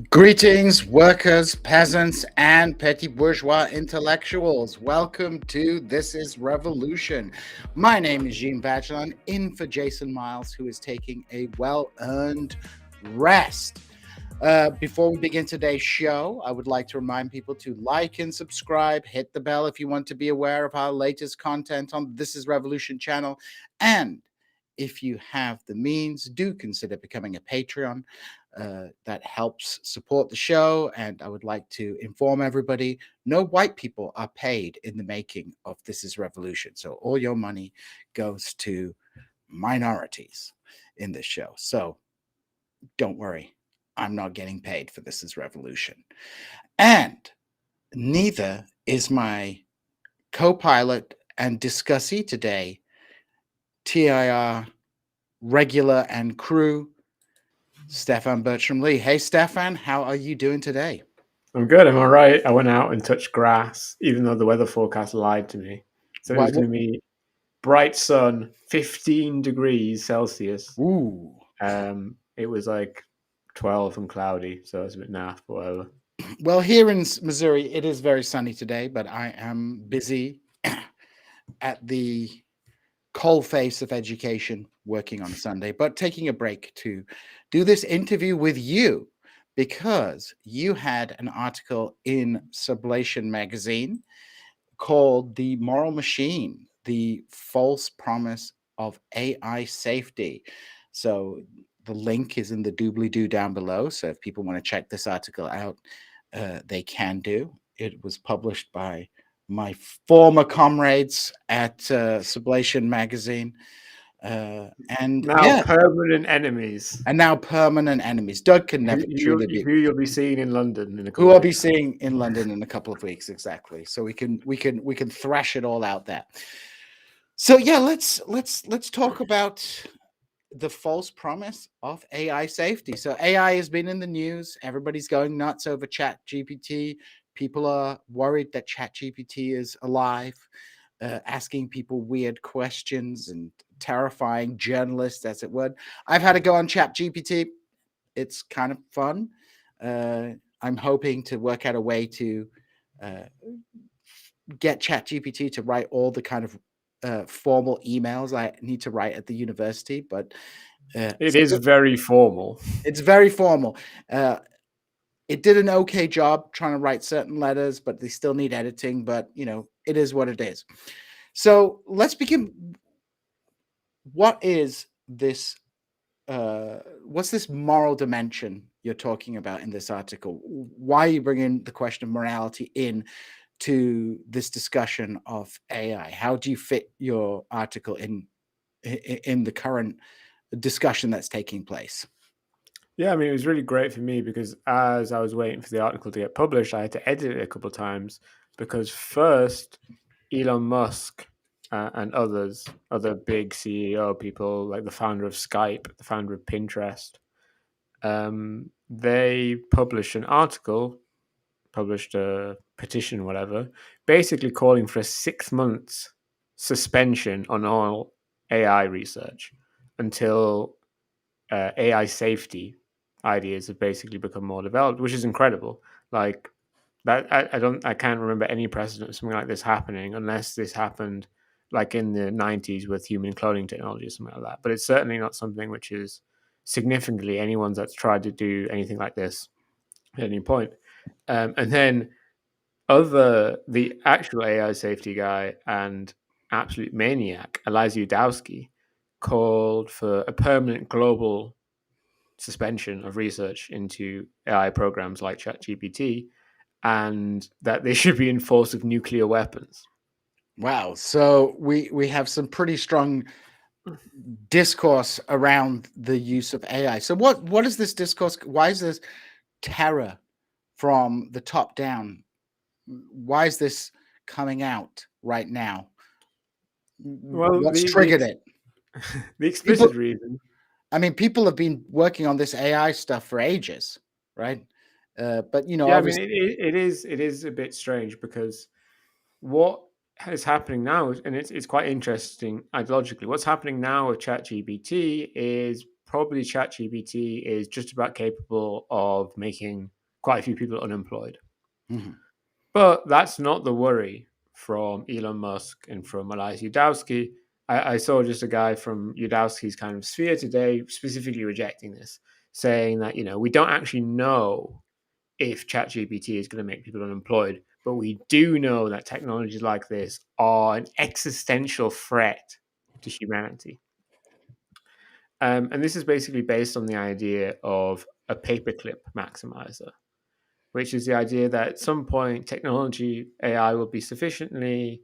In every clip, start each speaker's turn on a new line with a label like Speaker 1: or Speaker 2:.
Speaker 1: Greetings, workers, peasants, and petty bourgeois intellectuals. Welcome to This is Revolution. My name is Djene in for Jason Miles, who is taking a well earned rest. Before we begin today's show, I would like to remind people to like and subscribe, hit the bell if you want to be aware of our latest content on This is Revolution channel. And if you have the means, do consider becoming a Patreon. That helps support the show. And I would like to inform everybody no white people are paid in the making of This is Revolution. So all your money goes to minorities in this show. So don't worry, I'm not getting paid for This is Revolution. And neither is my co pilot and discussee today, TIR regular and crew, Stefan Bertram-Lee. Hey, Stefan, how are you doing today?
Speaker 2: I'm good. I'm all right. I went out and touched grass, even though the weather forecast lied to me. So it
Speaker 1: Why?
Speaker 2: was going to be bright sun, 15 degrees Celsius.
Speaker 1: Ooh.
Speaker 2: It was like 12 and cloudy, so it's a bit naff, but whatever.
Speaker 1: Well, here in Missouri, it is very sunny today, but I am busy at the coal face of education working on Sunday, but taking a break to do this interview with you because you had an article in Sublation Magazine called The Moral Machine, the False Promise of AI Safety. So the link is in the doobly-doo down below. So if people want to check this article out, they can do. It was published by my former comrades at Sublation Magazine. And
Speaker 2: Now
Speaker 1: yeah,
Speaker 2: permanent enemies.
Speaker 1: and now permanent enemies. Doug can never truly be.
Speaker 2: Who you'll be seeing in London in a couple
Speaker 1: Who
Speaker 2: of
Speaker 1: I'll be
Speaker 2: weeks.
Speaker 1: seeing in London in a couple of weeks, exactly. So we can thrash it all out there. So yeah, let's talk about the false promise of AI safety. So AI has been in the news. Everybody's going nuts over Chat GPT. People are worried that Chat GPT is alive, asking people weird questions and terrifying journalists, as it would. I've had to go on Chat GPT. It's kind of fun. I'm hoping to work out a way to uh, get ChatGPT to write all the kind of formal emails I need to write at the university, but
Speaker 2: It is very formal.
Speaker 1: it's very formal. It did an okay job trying to write certain letters, but they still need editing. But it is what it is. So let's begin. What is this? What's this moral dimension you're talking about in this article? Why are you bringing the question of morality in to this discussion of AI? How do you fit your article in the current discussion that's taking place?
Speaker 2: Yeah, I mean, it was really great for me because as I was waiting for the article to get published, I had to edit it a couple of times because first, Elon Musk and other big CEO people, like the founder of Skype, the founder of Pinterest, they published an article, published a petition, whatever, basically calling for a 6 months suspension on all AI research until AI safety ideas have basically become more developed, which is incredible. Like that, I can't remember any precedent of something like this happening unless this happened like in the 90s with human cloning technology or something like that. But it's certainly not something which is significantly anyone that's tried to do anything like this at any point. And then the actual AI safety guy and absolute maniac, Eliza Udowski, called for a permanent global suspension of research into AI programs like ChatGPT, and that they should be enforced with nuclear weapons.
Speaker 1: Wow. So we have some pretty strong discourse around the use of AI. So what is this discourse? Why is this terror from the top down? Why is this coming out right now?
Speaker 2: Well,
Speaker 1: What's triggered it?
Speaker 2: the
Speaker 1: People,
Speaker 2: explicit reason.
Speaker 1: I mean, people have been working on this AI stuff for ages, right? But
Speaker 2: Yeah, I mean,
Speaker 1: obviously,
Speaker 2: it is a bit strange because what is happening now, and it's quite interesting ideologically. What's happening now with ChatGPT is probably ChatGPT is just about capable of making quite a few people unemployed.
Speaker 1: Mhm.
Speaker 2: But that's not the worry from Elon Musk and from Elias Yudowski. I saw just a guy from Yudowski's kind of sphere today specifically rejecting this, saying that, we don't actually know if ChatGPT is going to make people unemployed, but we do know that technologies like this are an existential threat to humanity. And this is basically based on the idea of a paperclip maximizer, which is the idea that at some point technology, AI, will be sufficiently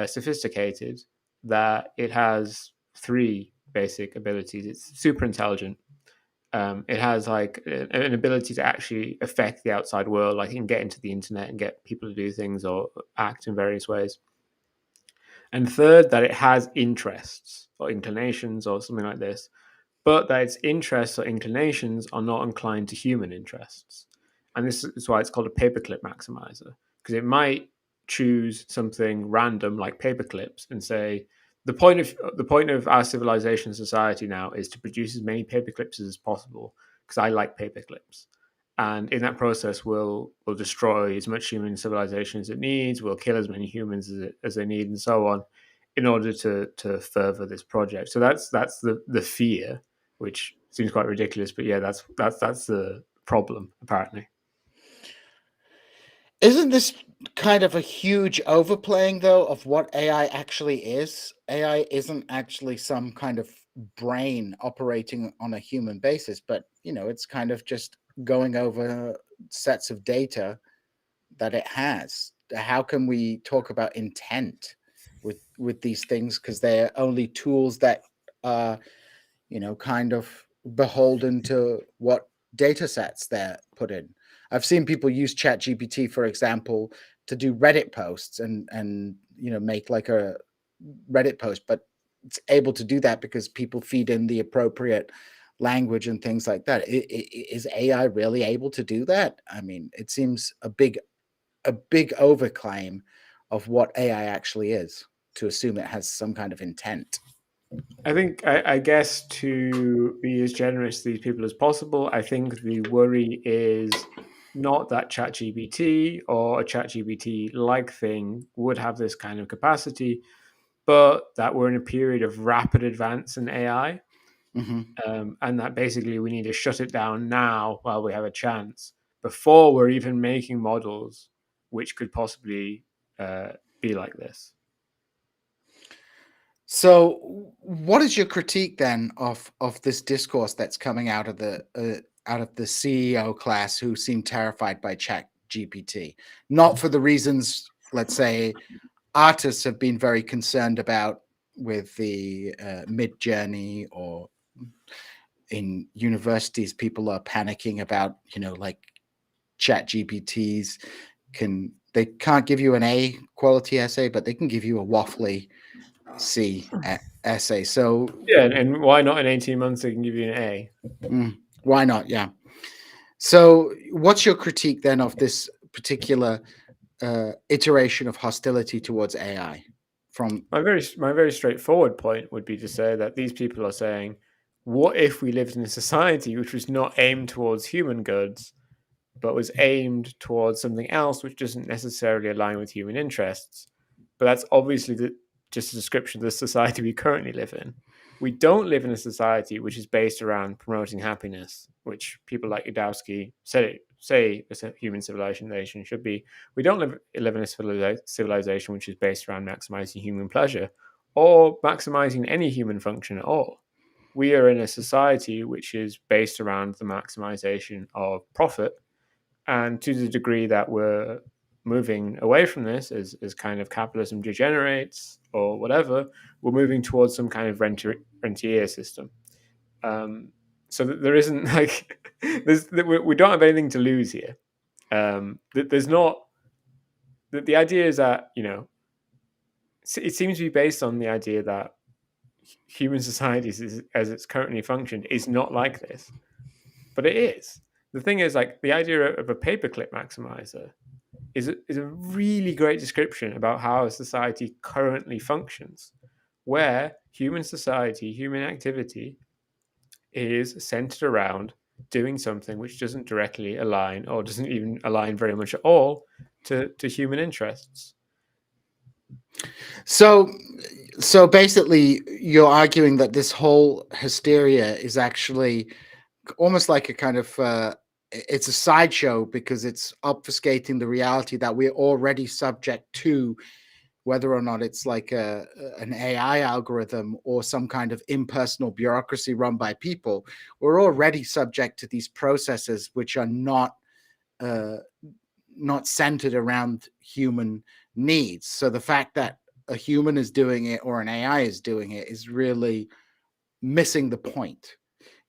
Speaker 2: sophisticated that it has three basic abilities. It's super intelligent. It has like an ability to actually affect the outside world, like it can get into the internet and get people to do things or act in various ways. And third, that it has interests or inclinations or something like this, but that its interests or inclinations are not inclined to human interests. And this is why it's called a paperclip maximizer, because it might choose something random like paperclips and say the point of our civilization and society now is to produce as many paperclips as possible because I like paperclips. And in that process, we'll destroy as much human civilization as it needs. We'll kill as many humans as they need, and so on, in order to further this project. So that's the fear, which seems quite ridiculous, but yeah, that's the problem apparently.
Speaker 1: Isn't this kind of a huge overplaying, though, of what AI actually is? AI isn't actually some kind of brain operating on a human basis, but it's kind of just going over sets of data that it has. How can we talk about intent with these things? Because they're only tools that are kind of beholden to what data sets they're put in. I've seen people use ChatGPT, for example, to do Reddit posts and make like a Reddit post, but it's able to do that because people feed in the appropriate language and things like that. Is AI really able to do that? I mean, it seems a big overclaim of what AI actually is to assume it has some kind of intent.
Speaker 2: I think, I guess, to be as generous to these people as possible, I think the worry is not that ChatGPT or a ChatGPT like thing would have this kind of capacity, but that we're in a period of rapid advance in AI,
Speaker 1: Hmm.
Speaker 2: and that basically we need to shut it down now while we have a chance before we're even making models which could possibly be like this.
Speaker 1: So, what is your critique then of this discourse that's coming out of the CEO class who seem terrified by Chat GPT? Not for the reasons, let's say, artists have been very concerned about with the Mid Journey, or in universities, people are panicking about like Chat GPTs they can't give you an A quality essay, but they can give you a waffly essay. So
Speaker 2: Yeah, and why not in 18 months they can give you an A?
Speaker 1: why not? Yeah. So what's your critique then of this particular iteration of hostility towards AI from?
Speaker 2: My very straightforward point would be to say that these people are saying, what if we lived in a society which was not aimed towards human goods, but was aimed towards something else which doesn't necessarily align with human interests? But that's obviously just a description of the society we currently live in. We don't live in a society which is based around promoting happiness, which people like Udowski say a human civilization should be. We don't live in a civilization which is based around maximizing human pleasure or maximizing any human function at all. We are in a society which is based around the maximization of profit, and to the degree that we're moving away from this as kind of capitalism degenerates or whatever, we're moving towards some kind of rentier system. Um, so that there isn't like we don't have anything to lose here. There's not the idea is that it seems to be based on the idea that human societies as it's currently functioned is not like this, but it is. The thing is, like, the idea of a paperclip maximizer is a really great description about how a society currently functions, where human society, human activity is centered around doing something which doesn't directly align or doesn't even align very much at all to human interests.
Speaker 1: So, so basically, you're arguing that this whole hysteria is actually almost like a kind of it's a sideshow because it's obfuscating the reality that we're already subject to, whether or not it's like an AI algorithm or some kind of impersonal bureaucracy run by people. We're already subject to these processes which are uh, not centered around human needs. So the fact that a human is doing it or an AI is doing it is really missing the point.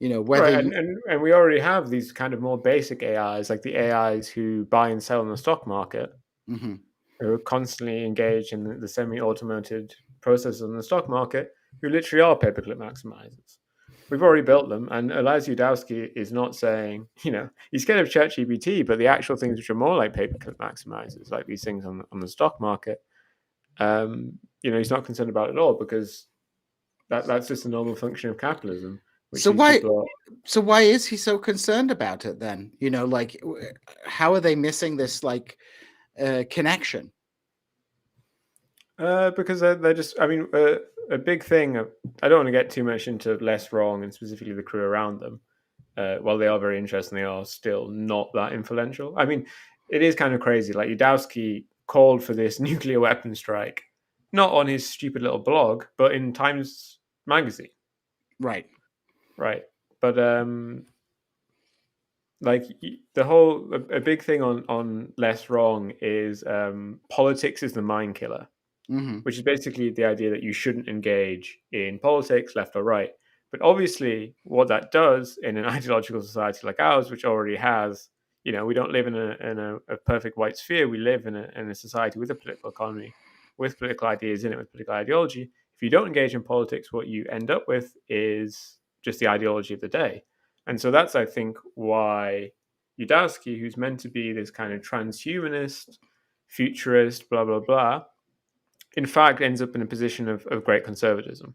Speaker 1: You know, whether
Speaker 2: Right,
Speaker 1: you.
Speaker 2: and we already have these kind of more basic AIs, like the AIs who buy and sell in the stock market,
Speaker 1: Mhm.
Speaker 2: who are constantly engaged in the semi-automated processes in the stock market, who literally are paperclip maximizers. We've already built them, and Elias Yudowsky is not saying, he's scared of ChatGPT, but the actual things which are more like paperclip maximizers, like these things on the stock market, he's not concerned about at all because that's just a normal function of capitalism, which
Speaker 1: So
Speaker 2: these
Speaker 1: why
Speaker 2: people are.
Speaker 1: so why is he so concerned about it then? Like how are they missing this like connection?
Speaker 2: Because they're just, I mean, a big thing. I don't want to get too much into Less Wrong and specifically the crew around them. While they are very interesting, they are still not that influential. I mean, it is kind of crazy. Like Yudowsky called for this nuclear weapon strike, not on his stupid little blog, but in Times Magazine,
Speaker 1: Right.
Speaker 2: right? But like the whole a big thing on Less Wrong is politics is the mind killer,
Speaker 1: Hmm.
Speaker 2: which is basically the idea that you shouldn't engage in politics, left or right. But obviously, what that does in an ideological society like ours, which already has, we don't live in a perfect white sphere. We live in a society with a political economy, with political ideas in it, with political ideology. If you don't engage in politics, what you end up with is just the ideology of the day. And so that's, I think, why Yudowsky, who's meant to be this kind of transhumanist, futurist, blah, blah, blah, in fact ends up in a position of great conservatism,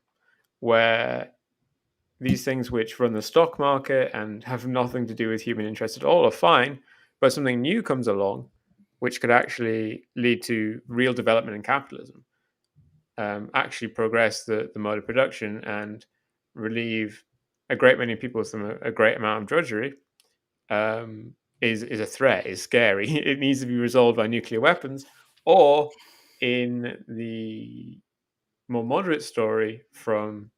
Speaker 2: where these things which run the stock market and have nothing to do with human interest at all are fine, but something new comes along which could actually lead to real development in capitalism, actually progress the mode of production and relieve a great many people from a great amount of drudgery, um, is a threat, is scary. It needs to be resolved by nuclear weapons, or in the more moderate story from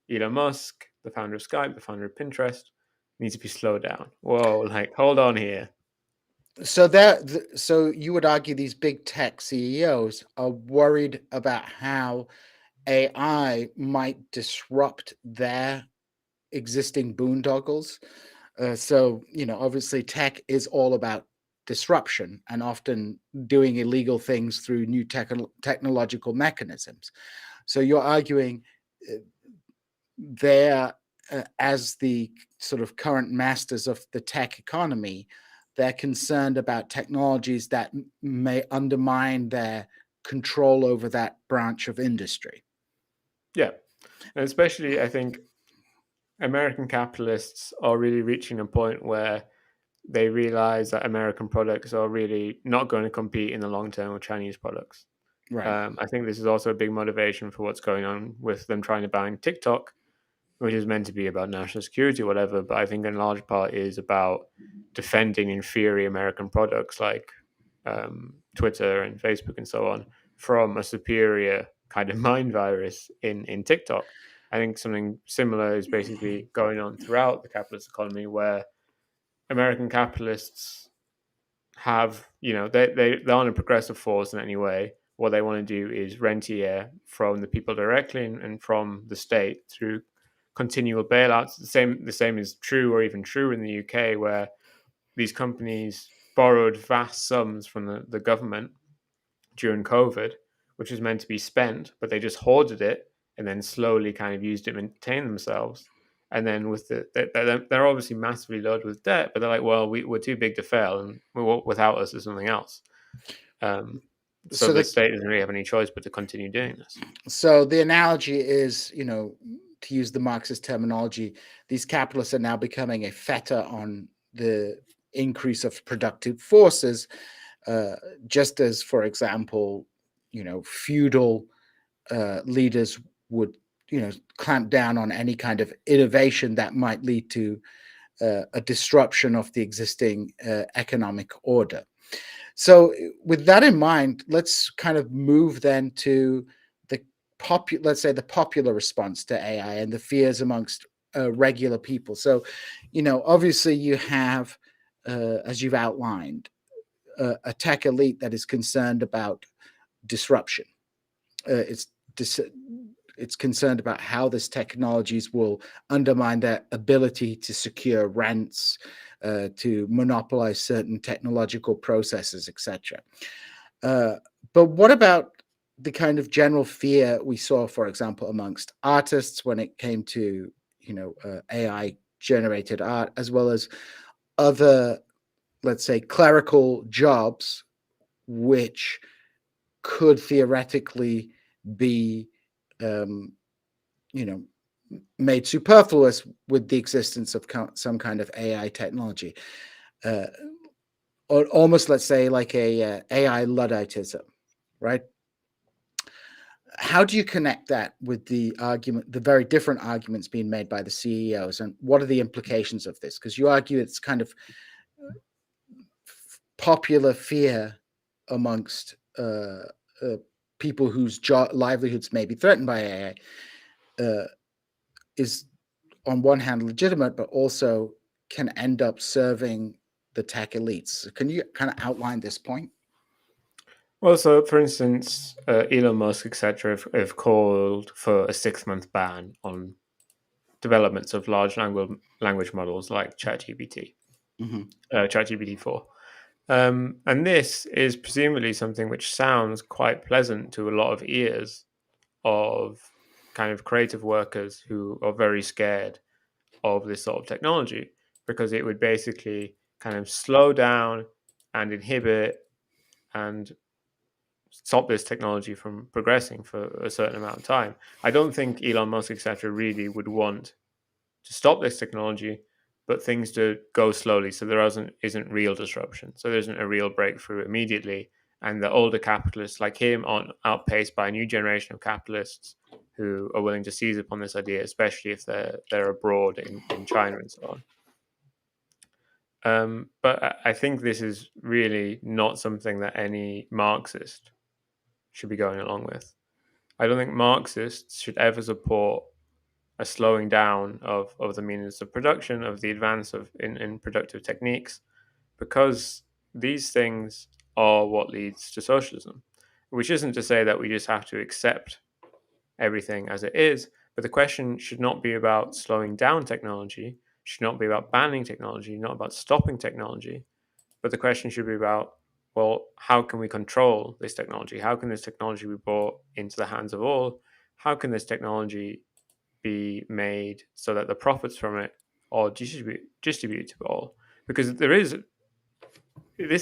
Speaker 2: Elon Musk, the founder of Skype, the founder of Pinterest, needs to be slowed down. Whoa, like hold on here.
Speaker 1: So you would argue these big tech CEOs are worried about how AI might disrupt their existing boondoggles. So, obviously, tech is all about disruption and often doing illegal things through new technological mechanisms. So, you're arguing uh, they're, as the sort of current masters of the tech economy, they're concerned about technologies that may undermine their control over that branch of industry.
Speaker 2: Yeah. And especially I think American capitalists are really reaching a point where they realize that American products are really not going to compete in the long term with Chinese products.
Speaker 1: Right.
Speaker 2: I think this is also a big motivation for what's going on with them trying to ban TikTok, which is meant to be about national security or whatever, but I think in large part is about defending inferior American products like Twitter and Facebook and so on from a superior kind of mind virus in TikTok. I think something similar is basically going on throughout the capitalist economy where American capitalists have, they aren't a progressive force in any way. What they want to do is rentier from the people directly and from the state through continual bailouts. The same is true or even true in the UK, where these companies borrowed vast sums from the government during COVID, which was meant to be spent, but they just hoarded it and then slowly kind of used it to maintain themselves. And then with they're obviously massively loaded with debt, but they're like, well, we're too big to fail, and without us, there's something else. Um, so
Speaker 1: So
Speaker 2: the
Speaker 1: the
Speaker 2: state doesn't really have any choice but to continue doing this.
Speaker 1: so the analogy is, to use the Marxist terminology, these capitalists are now becoming a fetter on the increase of productive forces, just as, for example, feudal leaders would, clamp down on any kind of innovation that might lead to a disruption of the existing economic order. So, with that in mind, let's kind of move then to the let's say the popular response to AI and the fears amongst regular people. So, obviously you have, as you've outlined, a tech elite that is concerned about disruption. It's it's concerned about how this technologies will undermine their ability to secure rents, to monopolize certain technological processes, etc. But what about the kind of general fear we saw, for example, amongst artists when it came to AI generated art, as well as other, let's say, clerical jobs, which could theoretically be made superfluous with the existence of some kind of AI technology, or almost, let's say, like a AI Ludditism, right? How do you connect that with the very different arguments being made by the CEOs, and what are the implications of this? Because you argue it's kind of popular fear amongst people whose livelihoods may be threatened by AI is on one hand legitimate, but also can end up serving the tech elites. Can you kind of outline this point?
Speaker 2: Well, so for instance, Elon Musk, etc., have called for a 6-month ban on developments of large language models like ChatGPT, ChatGPT 4. And this is presumably something which sounds quite pleasant to a lot of ears of kind of creative workers who are very scared of this sort of technology, because it would basically kind of slow down and inhibit and stop this technology from progressing for a certain amount of time. I don't think Elon Musk, etc., really would want to stop this technology, but things to go slowly, so there isn't real disruption. So there isn't a real breakthrough immediately, and the older capitalists like him aren't outpaced by a new generation of capitalists who are willing to seize upon this idea, especially if they're abroad in China and so on. But I think this is really not something that any Marxist should be going along with. I don't think Marxists should ever support a slowing down of the means of production, of the advance in productive techniques, because these things are what leads to socialism. Which isn't to say that we just have to accept everything as it is, but the question should not be about slowing down technology, should not be about banning technology, not about stopping technology, but the question should be about, well, how can we control this technology? How can this technology be brought into the hands of all? How can this technology be made so that the profits from it are distributed to all? Because this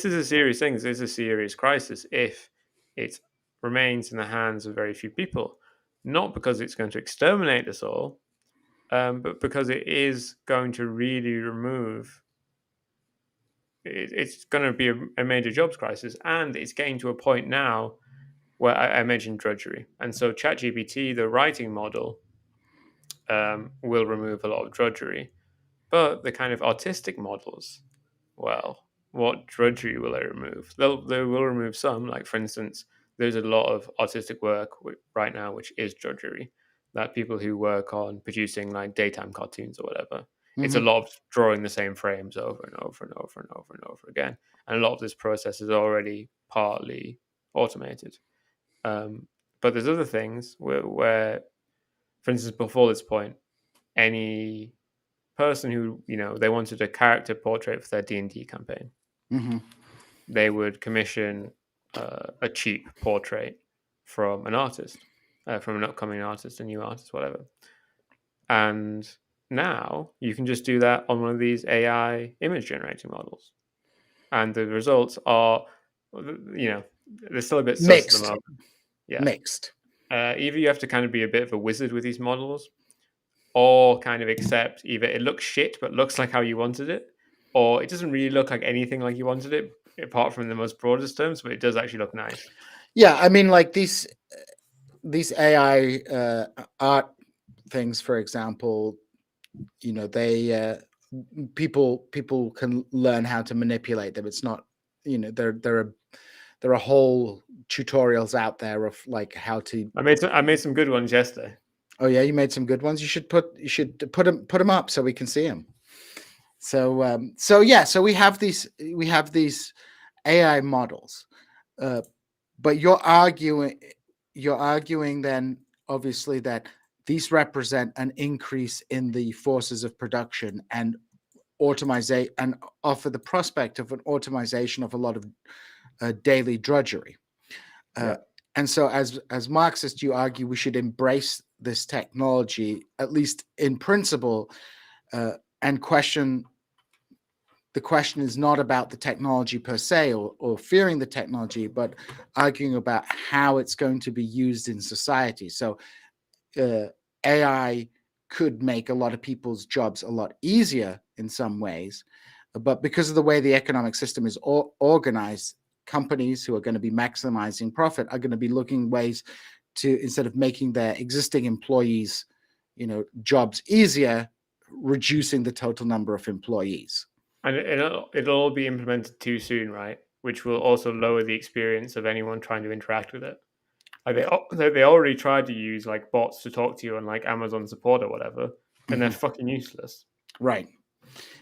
Speaker 2: is a serious thing. This is a serious crisis if it remains in the hands of very few people, not because it's going to exterminate us all, but because it is going to really remove. It's going to be a major jobs crisis, and it's getting to a point now where I mentioned drudgery, and so ChatGPT, the writing model, will remove a lot of drudgery, but the kind of artistic models, well, what drudgery will they remove? They will remove some. Like, for instance, there's a lot of artistic work right now which is drudgery. That people who work on producing like daytime cartoons or whatever, it's a lot of drawing the same frames over and over and over and over and over again. And a lot of this process is already partly automated. But there's other things where, for instance, before this point, any person who they wanted a character portrait for their D&D campaign, they would commission a cheap portrait from an artist, from an upcoming artist, a new artist, whatever. And now you can just do that on one of these AI image generating models, and the results are, they're still a bit sus at the moment. Yeah,
Speaker 1: mixed.
Speaker 2: Either you have to kind of be a bit of a wizard with these models, or kind of accept either it looks shit but looks like how you wanted it, or it doesn't really look like anything like you wanted it, apart from the most broadest terms, but it does actually look nice.
Speaker 1: Yeah, I mean, like these AI art things, for example, they people can learn how to manipulate them. It's not, there are whole tutorials out there of like how to.
Speaker 2: I made some good ones yesterday.
Speaker 1: Oh yeah, you made some good ones. You should put them up so we can see them. So yeah, so we have these AI models, uh, but you're arguing then obviously that these represent an increase in the forces of production and automation, and offer the prospect of an automation of a lot of daily drudgery. Uh,
Speaker 2: Yeah.
Speaker 1: and so, as Marxists, you argue we should embrace this technology, at least in principle, and question. The question is not about the technology per se, or fearing the technology, but arguing about how it's going to be used in society. So, AI could make a lot of people's jobs a lot easier in some ways, but because of the way the economic system is organized, companies who are going to be maximizing profit are going to be looking ways to, instead of making their existing employees, jobs easier, reducing the total number of employees.
Speaker 2: And it'll all be implemented too soon, right? Which will also lower the experience of anyone trying to interact with it. Like they already tried to use like bots to talk to you on like Amazon support or whatever, and they're
Speaker 1: Mhm.
Speaker 2: fucking useless.
Speaker 1: Right.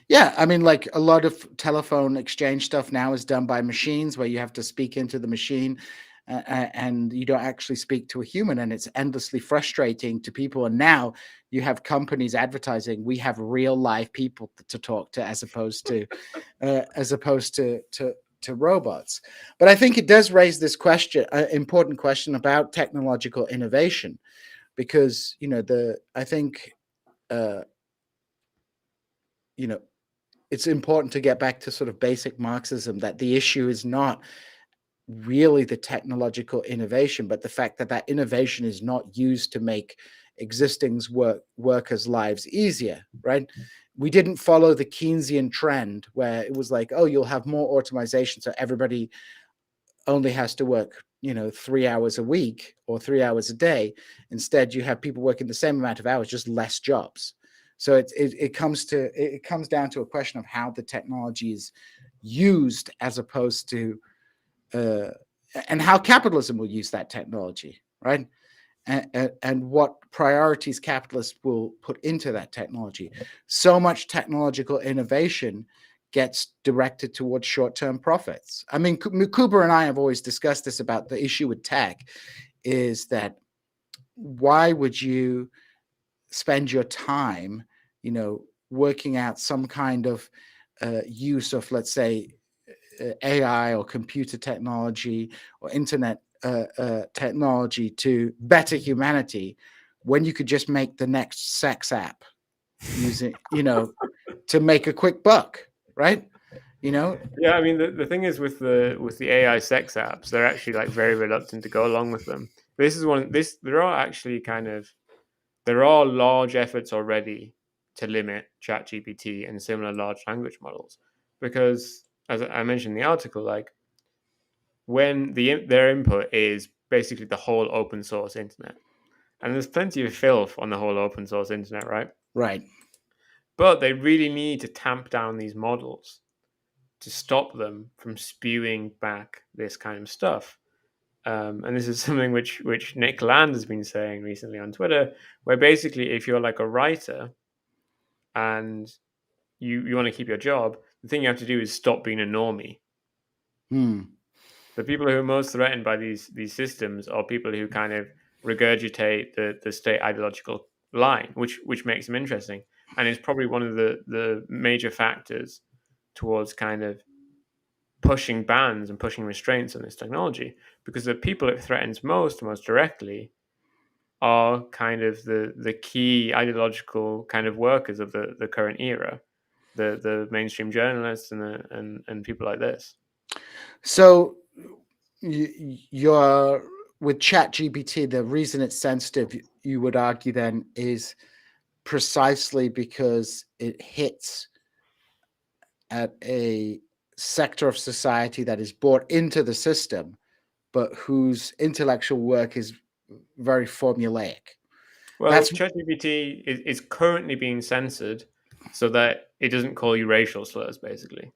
Speaker 1: Yeah, I mean, like a lot of telephone exchange stuff now is done by machines, where you have to speak into the machine, and you don't actually speak to a human, and it's endlessly frustrating to people. And now you have companies advertising we have real live people to talk to, as opposed to robots. But I think it does raise this question, important question about technological innovation, because I think uh, you know it's important to get back to sort of basic Marxism, that the issue is not really the technological innovation, but the fact that that innovation is not used to make existing workers' lives easier, right? We didn't follow the Keynesian trend where it was like, oh, you'll have more automation, so everybody only has to work 3 hours a week or 3 hours a day. Instead, you have people working the same amount of hours, just less jobs. So it comes down to a question of how the technology is used, as opposed to uh, and how capitalism will use that technology, right? And what priorities capitalists will put into that technology. So much technological innovation gets directed towards short-term profits. I mean, Kuber and I have always discussed this about the issue with tech, is that why would you spend your time, working out some kind of use of, let's say, AI or computer technology or internet technology to better humanity, when you could just make the next sex app using, to make a quick buck, right? You know,
Speaker 2: Yeah, I mean the thing is with the AI sex apps, they're actually like very reluctant to go along with them. There are actually there are large efforts already to limit ChatGPT and similar large language models, because as I mentioned in the article, like when their input is basically the whole open source internet, and there's plenty of filth on the whole open source internet, right?
Speaker 1: right.
Speaker 2: But they really need to tamp down these models to stop them from spewing back this kind of stuff. And this is something which Nick Land has been saying recently on Twitter, where basically if you're like a writer and you want to keep your job, the thing you have to do is stop being a normie.
Speaker 1: Hmm.
Speaker 2: The people who are most threatened by these systems are people who kind of regurgitate the state ideological line, which makes them interesting, and is probably one of the major factors towards kind of pushing bans and pushing restraints on this technology, because the people it threatens most directly are kind of the key ideological kind of workers of the current era, the mainstream journalists and people like this.
Speaker 1: So you're with Chat GPT, the reason it's sensitive, you would argue then, is precisely because it hits at a sector of society that is brought into the system, but whose intellectual work is very formulaic.
Speaker 2: Well,
Speaker 1: That's
Speaker 2: ChatGPT is currently being censored so that it doesn't call you racial slurs, basically.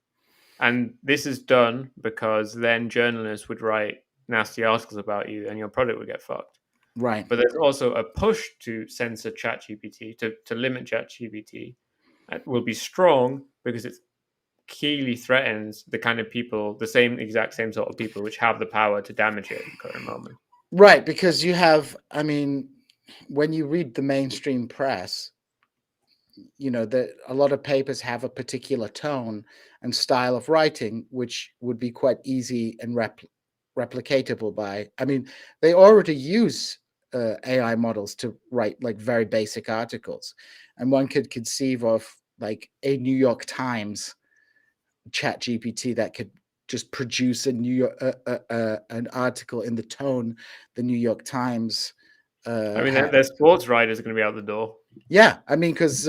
Speaker 2: And this is done because then journalists would write nasty articles about you and your product would get fucked.
Speaker 1: right.
Speaker 2: But there's also a push to censor ChatGPT, to limit ChatGPT. It will be strong because it keenly threatens the kind of people, the exact same sort of people, which have the power to damage it at the current moment.
Speaker 1: Right, because you have, I mean, when you read the mainstream press, that a lot of papers have a particular tone and style of writing, which would be quite easy and replicatable by. I mean, they already use AI models to write like very basic articles, and one could conceive of like a New York Times chat GPT that could just produce a New York an article in the tone the New York Times.
Speaker 2: I mean, their sports writers are going to be out the door.
Speaker 1: Yeah, I mean, because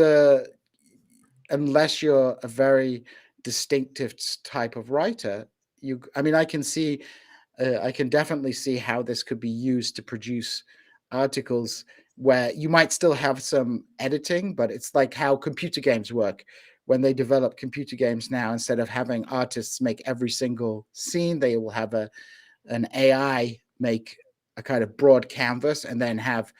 Speaker 1: unless you're a very distinctive type of writer, I mean, I can definitely see how this could be used to produce articles where you might still have some editing, but it's like how computer games work. When they develop computer games now, instead of having artists make every single scene, they will have an AI make a kind of broad canvas and then have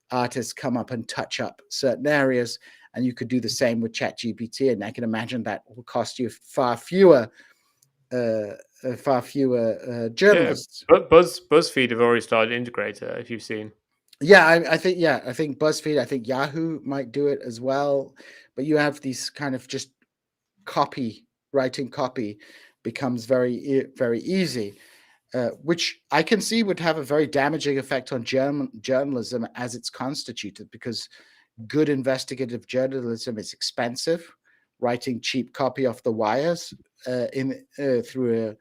Speaker 1: artists come up and touch up certain areas. And you could do the same with ChatGPT. And I can imagine that will cost you far fewer journalists.
Speaker 2: Yeah, but BuzzFeed have already started Integrator, if you've seen.
Speaker 1: Yeah, I think BuzzFeed, I think Yahoo might do it as well. But you have these kind of just writing copy becomes very, very easy. Which I can see would have a very damaging effect on journalism as it's constituted, because good investigative journalism is expensive. Writing cheap copy off the wires through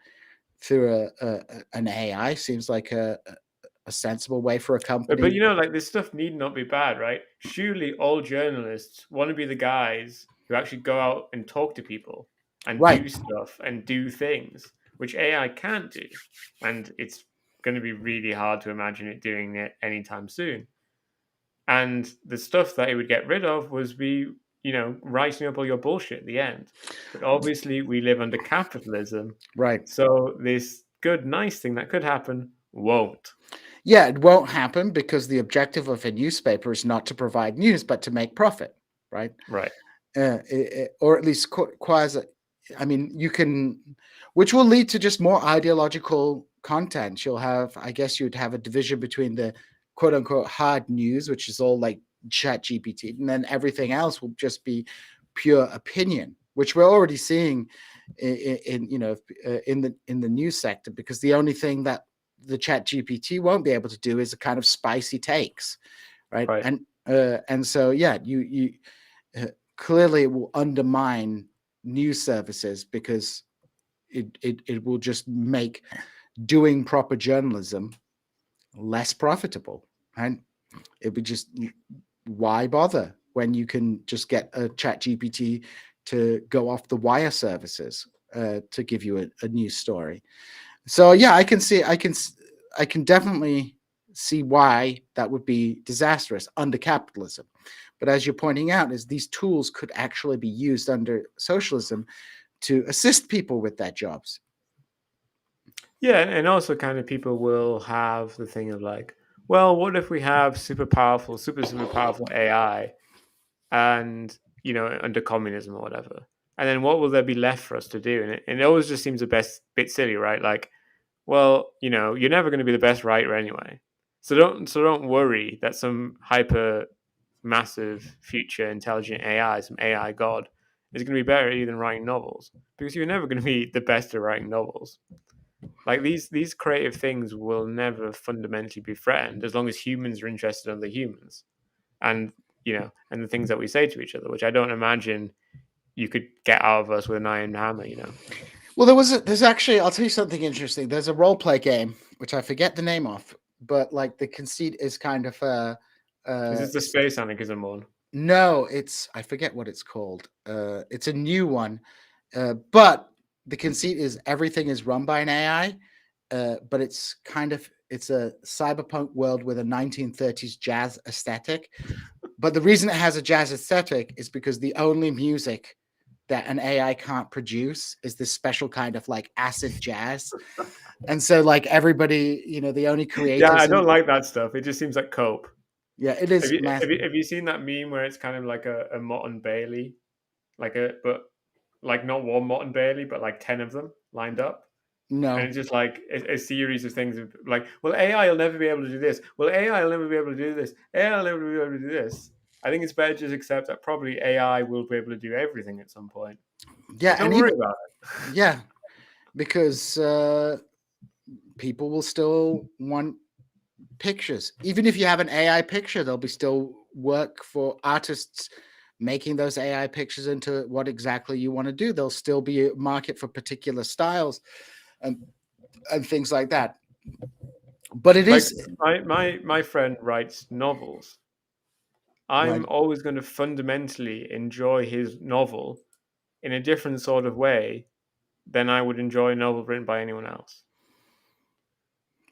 Speaker 1: an AI seems like a sensible way for a company.
Speaker 2: But like this stuff need not be bad, right? Surely all journalists want to be the guys who actually go out and talk to people and
Speaker 1: Right.
Speaker 2: do stuff and do things, which AI can't do. And it's going to be really hard to imagine it doing it anytime soon. And the stuff that it would get rid of was writing up all your bullshit at the end. But obviously we live under capitalism.
Speaker 1: Right.
Speaker 2: So this good, nice thing that could happen won't.
Speaker 1: Yeah, it won't happen because the objective of a newspaper is not to provide news, but to make profit, right?
Speaker 2: Right.
Speaker 1: Or at least quasi. I mean, which will lead to just more ideological content. You'd have a division between the quote unquote hard news, which is all like chat GPT, and then everything else will just be pure opinion, which we're already seeing in the news sector, because the only thing that the chat GPT won't be able to do is a kind of spicy takes, right? And so you clearly it will undermine news services, because it will just make doing proper journalism less profitable. And it would just, why bother when you can just get a chat GPT to go off the wire services to give you a news story. So yeah, I can definitely see why that would be disastrous under capitalism. But as you're pointing out, is these tools could actually be used under socialism to assist people with their jobs.
Speaker 2: Yeah, and also kind of people will have the thing of like, well, what if we have super powerful AI and, under communism or whatever? And then what will there be left for us to do? And it always just seems a bit silly, right? Like, well, you're never going to be the best writer anyway. So don't worry that some hyper massive future intelligent AI, some AI god, is going to be better at you than writing novels, because you're never going to be the best at writing novels. Like these creative things will never fundamentally be threatened as long as humans are interested in the humans, and and the things that we say to each other, which I don't imagine you could get out of us with an iron hammer.
Speaker 1: Well, there's actually, I'll tell you something interesting. There's a role play game which I forget the name of, but like the conceit is kind of
Speaker 2: This is the space anarchism one.
Speaker 1: No, I forget what it's called. It's a new one, but the conceit is everything is run by an AI, but it's a cyberpunk world with a 1930s jazz aesthetic. But the reason it has a jazz aesthetic is because the only music that an AI can't produce is this special kind of like acid jazz. And so like everybody, the only
Speaker 2: Yeah, I
Speaker 1: creators
Speaker 2: don't
Speaker 1: and
Speaker 2: like that stuff. It just seems like cope.
Speaker 1: yeah, it
Speaker 2: Have
Speaker 1: is
Speaker 2: you
Speaker 1: math.
Speaker 2: have you have you seen that meme where it's kind of like a Mott and Bailey, but like not one Mott and Bailey, but like 10 of them lined up, and
Speaker 1: No.
Speaker 2: it's just like a series of things like, well, AI will never be able to do this. Well, AI will never be able to do this. AI will never be able to do this. I think it's better to just accept that probably AI will be able to do everything at some point.
Speaker 1: Yeah,
Speaker 2: Don't
Speaker 1: and
Speaker 2: worry
Speaker 1: even
Speaker 2: about
Speaker 1: yeah, because people will still want pictures. Even if you have an AI picture, there'll be still work for artists making those AI pictures into what exactly you want to do. There'll still be a market for particular styles and and things like that. But it
Speaker 2: it. Like
Speaker 1: is
Speaker 2: my friend writes novels.
Speaker 1: right,
Speaker 2: I'm always going to fundamentally enjoy his novel in a different sort of way than I would enjoy a novel written by anyone else.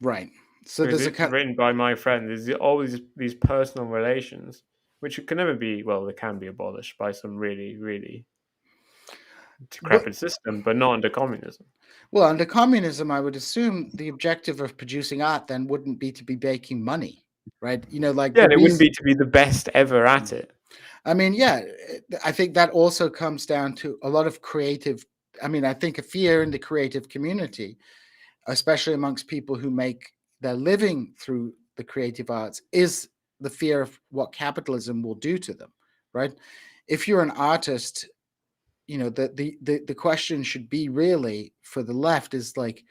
Speaker 1: right. So
Speaker 2: Because
Speaker 1: there's a
Speaker 2: it's written by my friend. There's always these personal relations, which can never be, well, they can be abolished by some really, really
Speaker 1: but
Speaker 2: decrepit system, but not under communism.
Speaker 1: well, under communism, I would assume the objective of producing art then wouldn't be to be making money, right? Like
Speaker 2: Yeah,
Speaker 1: the
Speaker 2: and it wouldn't
Speaker 1: reason.
Speaker 2: be to be the best ever at it.
Speaker 1: I mean, yeah, I think that also comes down to a lot of creative. I mean, I think a fear in the creative community, especially amongst people who make their living through the creative arts, is the fear of what capitalism will do to them, right? If you're an artist, the question should be really for the left is like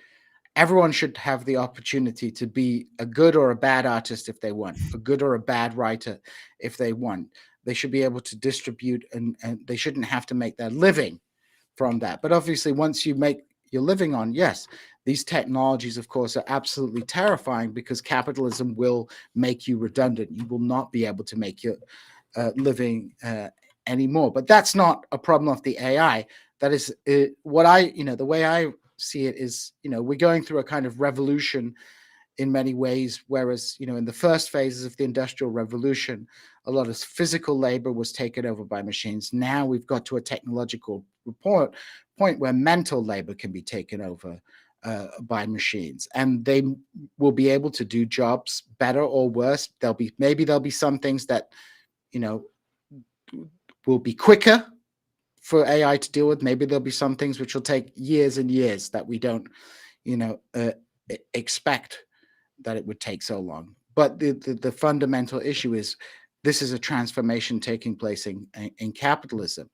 Speaker 1: everyone should have the opportunity to be a good or a bad artist if they want, a good or a bad writer if they want. They should be able to distribute and they shouldn't have to make their living from that. But obviously, once you make your living on, yes, these technologies, of course, are absolutely terrifying because capitalism will make you redundant. You will not be able to make your living anymore. But that's not a problem of the AI. That is what the way I see it is, we're going through a kind of revolution in many ways. Whereas, in the first phases of the Industrial Revolution, a lot of physical labor was taken over by machines. Now we've got to a technological point where mental labor can be taken over by machines, and they will be able to do jobs better or worse. There'll be some things that you know will be quicker for AI to deal with. Maybe there'll be some things which will take years and years that we don't, you know, uh, expect that it would take so long. But the fundamental issue is this is a transformation taking place in capitalism.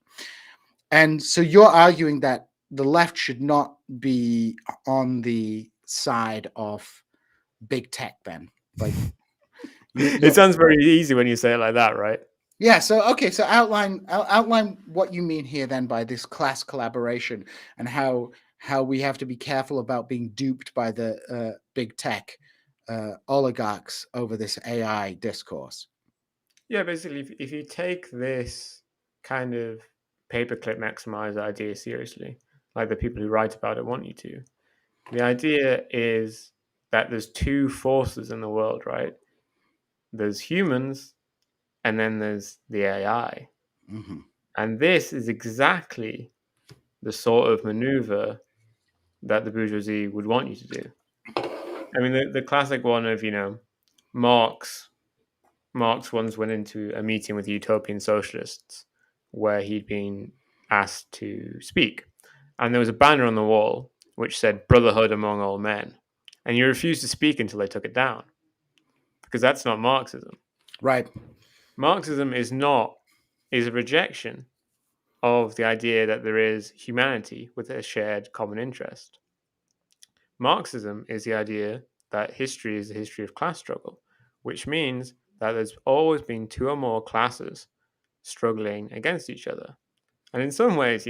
Speaker 1: And so you're arguing that the left should not be on the side of big tech then. Like
Speaker 2: It
Speaker 1: you're
Speaker 2: sounds very easy when you say it like that, right?
Speaker 1: yeah, so okay, so outline what you mean here then by this class collaboration and how we have to be careful about being duped by the big tech oligarchs over this AI discourse.
Speaker 2: Yeah, basically, if you take this kind of paperclip maximizer idea seriously, like the people who write about it want you to, the idea is that there's two forces in the world, right? There's humans, and then there's the AI.
Speaker 1: Hmm.
Speaker 2: And this is exactly the sort of maneuver that the bourgeoisie would want you to do. I mean, the classic one of, Marx. Marx once went into a meeting with utopian socialists where he'd been asked to speak. And there was a banner on the wall which said brotherhood among all men. And he refused to speak until they took it down because that's not Marxism.
Speaker 1: Right.
Speaker 2: Marxism is a rejection of the idea that there is humanity with a shared common interest. Marxism is the idea that history is the history of class struggle, which means that there's always been two or more classes struggling against each other. And in some ways,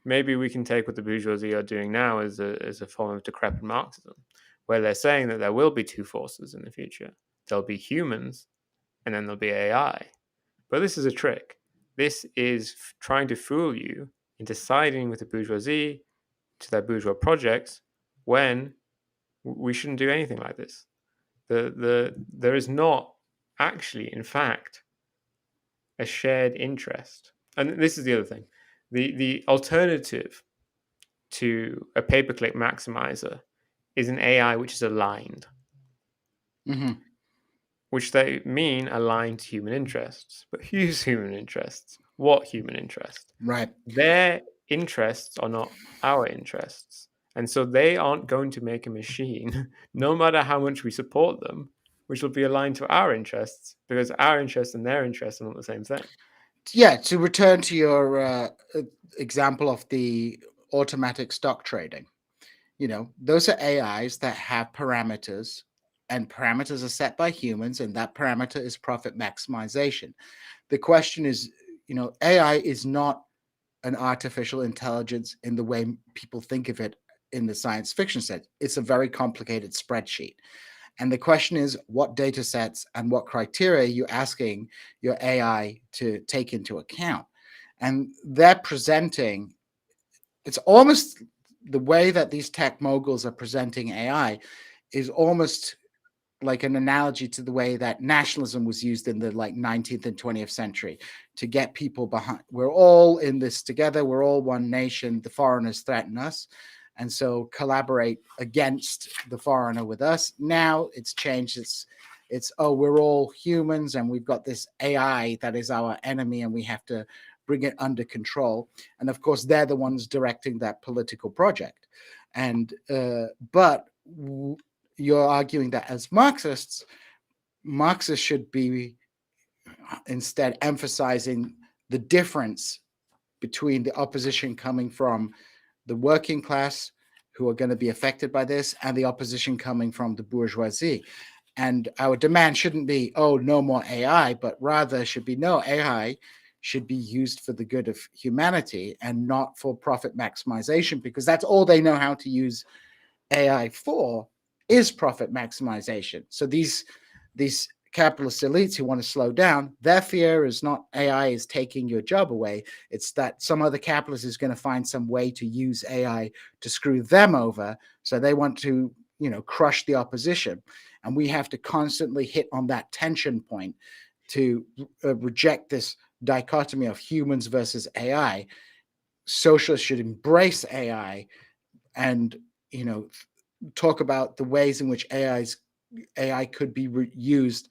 Speaker 2: maybe we can take what the bourgeoisie are doing now as a form of decrepit Marxism, where they're saying that there will be two forces in the future. There'll be humans and then there'll be AI. But this is a trick. This is trying to fool you into siding with the bourgeoisie to their bourgeois projects when we shouldn't do anything like this. There is not actually, in fact, a shared interest. And this is the other thing. The alternative to a pay-per-click maximizer is an AI which is aligned,
Speaker 1: Mm-hmm.
Speaker 2: which they mean aligned to human interests. But whose human interests? What human interest?
Speaker 1: Right.
Speaker 2: Their interests are not our interests. And so they aren't going to make a machine, no matter how much we support them, which will be aligned to our interests, because our interests and their interests are not the same thing.
Speaker 1: Yeah, to return to your example of the automatic stock trading, those are AIs that have parameters, and parameters are set by humans, and that parameter is profit maximization. The question is, AI is not an artificial intelligence in the way people think of it in the science fiction set. It's a very complicated spreadsheet. And the question is, what data sets and what criteria are you asking your AI to take into account? And they're presenting, it's almost the way that these tech moguls are presenting AI is almost like an analogy to the way that nationalism was used in the 19th and 20th century to get people behind. We're all in this together. We're all one nation. The foreigners threaten us. And so collaborate against the foreigner with us. Now it's changed. It's we're all humans and we've got this AI that is our enemy and we have to bring it under control. And of course, they're the ones directing that political project. And but you're arguing that as Marxists should be instead emphasizing the difference between the opposition coming from the working class who are going to be affected by this and the opposition coming from the bourgeoisie. And our demand shouldn't be, no more AI, but rather should be, no, AI should be used for the good of humanity and not for profit maximization, because that's all they know how to use AI for is profit maximization. So these capitalist elites who want to slow down, their fear is not AI is taking your job away. It's that some other capitalist is going to find some way to use AI to screw them over. So they want to, crush the opposition. And we have to constantly hit on that tension point to reject this dichotomy of humans versus AI. Socialists should embrace AI and, talk about the ways in which AI could be used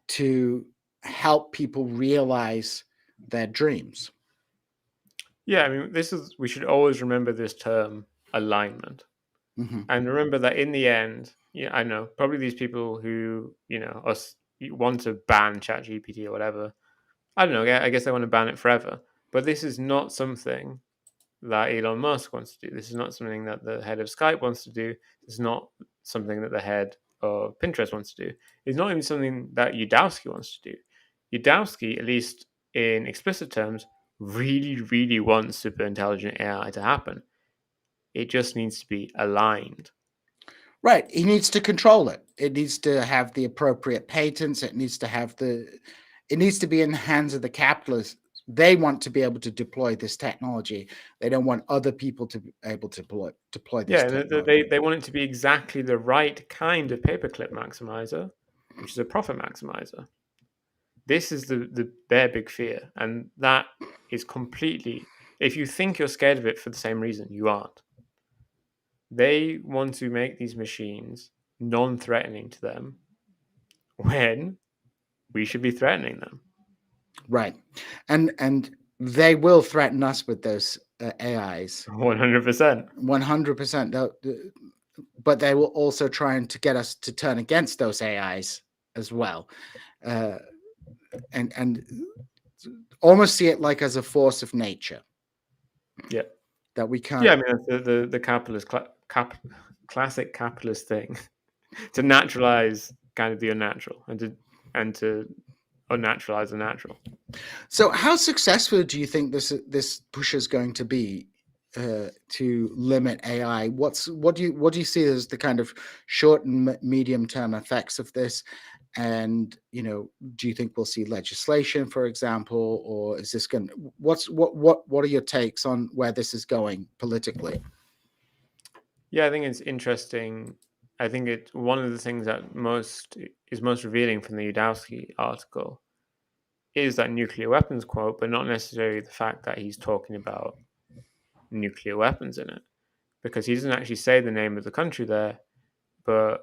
Speaker 1: to help people realize their dreams.
Speaker 2: Yeah, I mean, we should always remember this term alignment.
Speaker 1: Mm-hmm.
Speaker 2: And remember that in the end, I know probably these people who, want to ban ChatGPT or whatever, I don't know, I guess they want to ban it forever. But this is not something that Elon Musk wants to do. This is not something that the head of Skype wants to do. This is not something that the head of Pinterest wants to do. It's not even something that Udowski wants to do. Udowski, at least in explicit terms, really, really wants super intelligent AI to happen. It just needs to be aligned.
Speaker 1: Right. He needs to control it. It needs to have the appropriate patents. It needs to be in the hands of the capitalists. They want to be able to deploy this technology. They don't want other people to be able to deploy this technology.
Speaker 2: They want it to be exactly the right kind of paperclip maximizer, which is a profit maximizer. This is their big fear, and that is completely. If you think you're scared of it for the same reason, you aren't. They want to make these machines non-threatening to them when we should be threatening them.
Speaker 1: Right. And they will threaten us with those AIs.
Speaker 2: 100%.
Speaker 1: 100%. But they will also try to get us to turn against those AIs as well. And almost see it like as a force of nature.
Speaker 2: Yeah.
Speaker 1: That we can't.
Speaker 2: Yeah, I mean, that's the capitalist classic capitalist thing to naturalize kind of the unnatural and to unnaturalize the natural.
Speaker 1: So, how successful do you think this push is going to be to limit AI? What do you see as the kind of short and medium term effects of this? And do you think we'll see legislation, for example, or is this going? What are your takes on where this is going politically?
Speaker 2: Yeah, I think it's interesting. I think it's one of the things that is most revealing from the Udowski article is that nuclear weapons quote, but not necessarily the fact that he's talking about nuclear weapons in it, because he doesn't actually say the name of the country there, but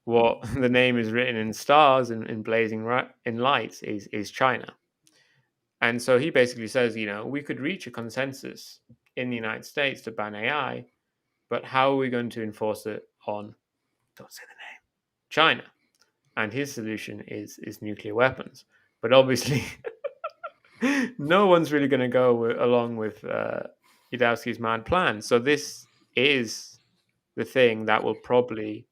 Speaker 2: what the name is written in stars and in blazing in lights is China. And so he basically says, we could reach a consensus in the United States to ban AI, but how are we going to enforce it on, don't say the name, China? And his solution is nuclear weapons. But obviously, no one's really going to go along with Yudowski's mad plan. So this is the thing that will probably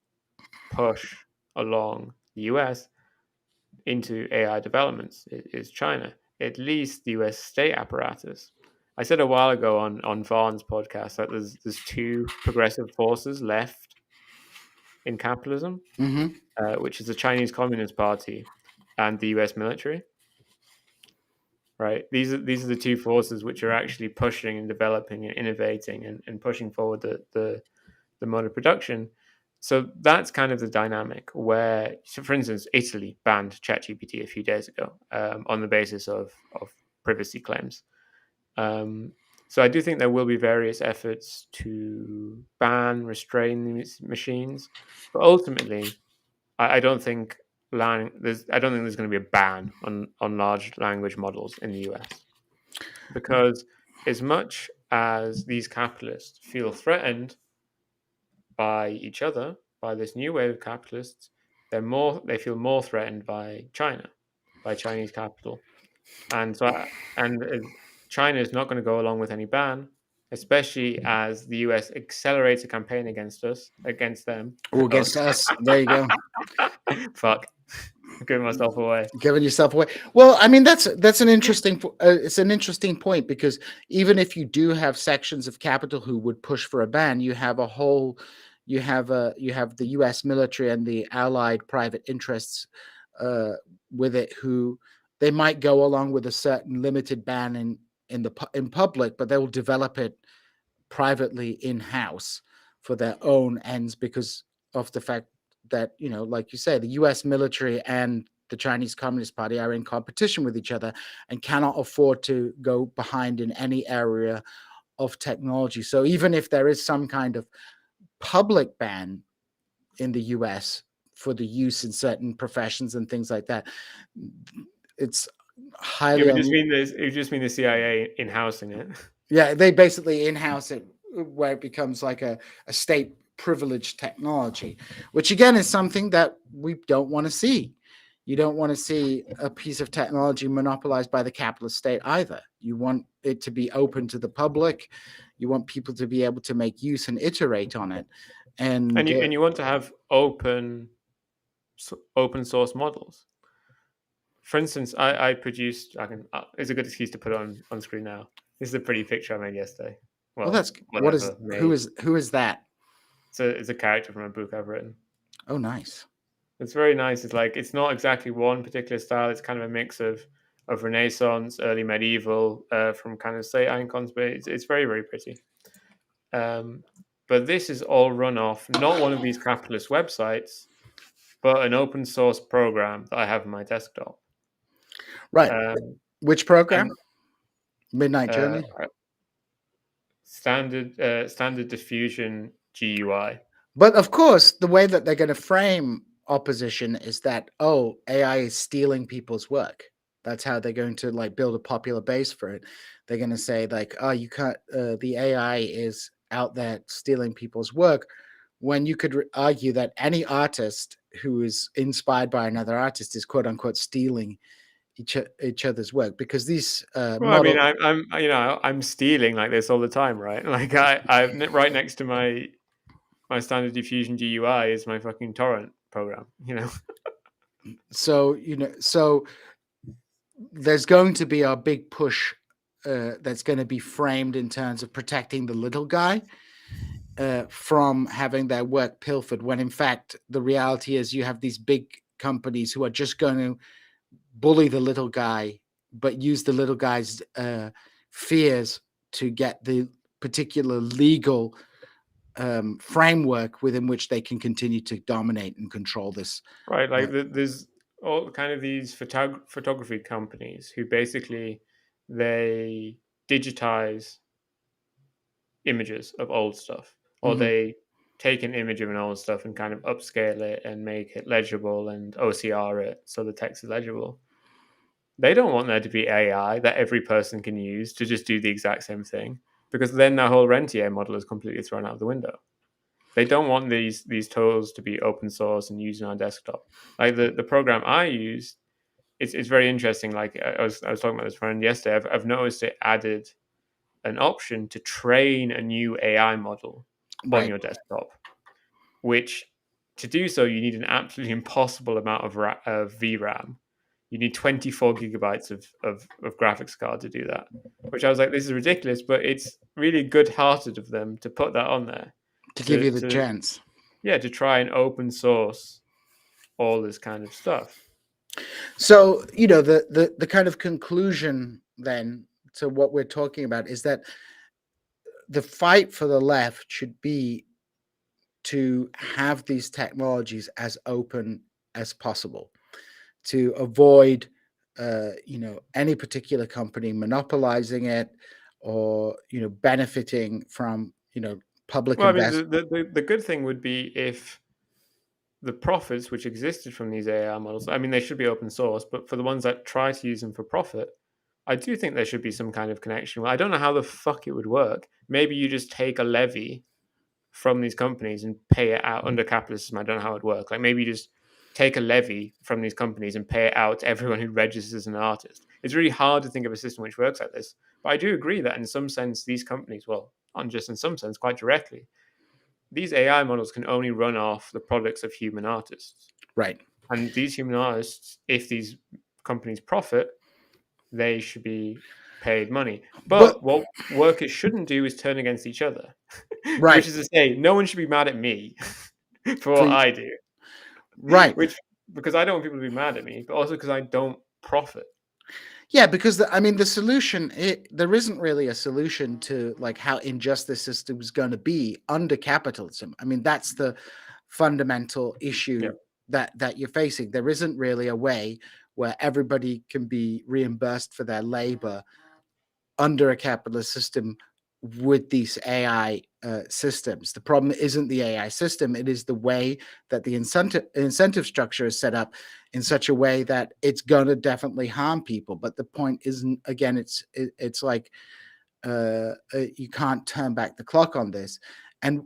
Speaker 2: push along the US into AI developments is China, at least the US state apparatus. I said a while ago on Vaughn's podcast that there's two progressive forces left in capitalism,
Speaker 1: Mm-hmm.
Speaker 2: which is the Chinese Communist Party and the US military. Right, these are the two forces which are actually pushing and developing and innovating and pushing forward the mode of production. So that's kind of the dynamic where, so for instance, Italy banned ChatGPT a few days ago on the basis of privacy claims. So I do think there will be various efforts to ban, restrain these machines, but ultimately, I don't think there's going to be a ban on large language models in the US, because as much as these capitalists feel threatened by each other, by this new wave of capitalists, they feel more threatened by China, by Chinese capital, and China is not going to go along with any ban, especially as the US accelerates a campaign against them.
Speaker 1: Or against us. There you go.
Speaker 2: Fuck, giving myself away.
Speaker 1: Giving yourself away. Well, I mean, that's an interesting. It's an interesting point, because even if you do have sections of capital who would push for a ban, you have the U.S. military and the allied private interests with it, who they might go along with a certain limited ban in public, but they will develop it privately in-house for their own ends, because of the fact that, like you say, the US military and the Chinese Communist Party are in competition with each other and cannot afford to go behind in any area of technology. So even if there is some kind of public ban in the US for the use in certain professions and things like that, it's highly.
Speaker 2: You just mean the CIA in-housing it.
Speaker 1: Yeah, they basically in-house it, where it becomes like a state privileged technology, which again is something that we don't want to see. You don't want to see a piece of technology monopolized by the capitalist state either. You want it to be open to the public. You want people to be able to make use and iterate on it. And
Speaker 2: you want to have open source models. For instance, I produced. It's a good excuse to put it on screen now. This is a pretty picture I made yesterday.
Speaker 1: Well, that's whatever, who is that?
Speaker 2: It's a character from a book I've written.
Speaker 1: Oh, nice.
Speaker 2: It's very nice. It's not exactly one particular style. It's kind of a mix of Renaissance, early medieval, from kind of say icons, but it's very, very pretty. But this is all run off not one of these capitalist websites, but an open source program that I have on my desktop.
Speaker 1: Right. Which program? Midnight Journey.
Speaker 2: Standard diffusion GUI.
Speaker 1: But of course, the way that they're going to frame opposition is that, AI is stealing people's work. That's how they're going to build a popular base for it. They're going to say you can't. The AI is out there stealing people's work, when you could argue that any artist who is inspired by another artist is quote unquote stealing each other's work, because these.
Speaker 2: I'm stealing like this all the time, right? Like I'm right next to my standard diffusion GUI is my fucking torrent program,
Speaker 1: So there's going to be a big push that's going to be framed in terms of protecting the little guy from having their work pilfered, when in fact the reality is you have these big companies who are just going to bully the little guy, but use the little guy's fears to get the particular legal framework within which they can continue to dominate and control this.
Speaker 2: Right, like there's all kind of these photography companies who basically they digitize images of old stuff, or
Speaker 1: Mhm.
Speaker 2: they take an image of an old stuff and kind of upscale it and make it legible and OCR it so the text is legible. They don't want there to be AI that every person can use to just do the exact same thing, because then the whole rentier model is completely thrown out of the window. They don't want these tools to be open source and used on our desktop. Like the program I use, it's very interesting. Like I was talking about this friend yesterday. I've noticed it added an option to train a new AI model on
Speaker 1: Right.
Speaker 2: your desktop, which to do so you need an absolutely impossible amount of VRAM. You need 24 gigabytes of graphics card to do that, which I was like, this is ridiculous, but it's really good-hearted of them to put that on there
Speaker 1: To give you the
Speaker 2: to
Speaker 1: chance.
Speaker 2: yeah, to try and open source all this kind of stuff.
Speaker 1: So, the kind of conclusion then to what we're talking about is that the fight for the left should be to have these technologies as open as possible, to avoid any particular company monopolizing it, or benefiting from public
Speaker 2: Well, I mean,
Speaker 1: investment.
Speaker 2: the good thing would be if the profits which existed from these AI models, I mean, they should be open source, but for the ones that try to use them for profit, I do think there should be some kind of connection. Well, I don't know how the fuck it would work. Maybe you just take a levy from these companies and pay it out under capitalism. I don't know how it would work. Like maybe you just take a levy from these companies and pay it out to everyone who registers as an artist. It's really hard to think of a system which works like this. But I do agree that in some sense, these companies, well, not just in some sense, quite directly, these AI models can only run off the products of human artists.
Speaker 1: Right.
Speaker 2: And these human artists, if these companies profit, they should be paid money.
Speaker 1: But
Speaker 2: But what workers shouldn't do is turn against each other, which
Speaker 1: right.
Speaker 2: is to say, no one should be mad at me for what
Speaker 1: Please.
Speaker 2: I do,
Speaker 1: Right.
Speaker 2: which because I don't want people to be mad at me, but also because I don't profit.
Speaker 1: Yeah, because the solution, there isn't really a solution to like how unjust this system is going to be under capitalism. I mean, that's the fundamental
Speaker 2: Yeah.
Speaker 1: issue that you're facing. There isn't really a way where everybody can be reimbursed for their labor under a capitalist system with these AI systems. The problem isn't the AI system; it is the way that the incentive structure is set up in such a way that it's going to definitely harm people. But the point isn't. Again, it's like you can't turn back the clock on this, and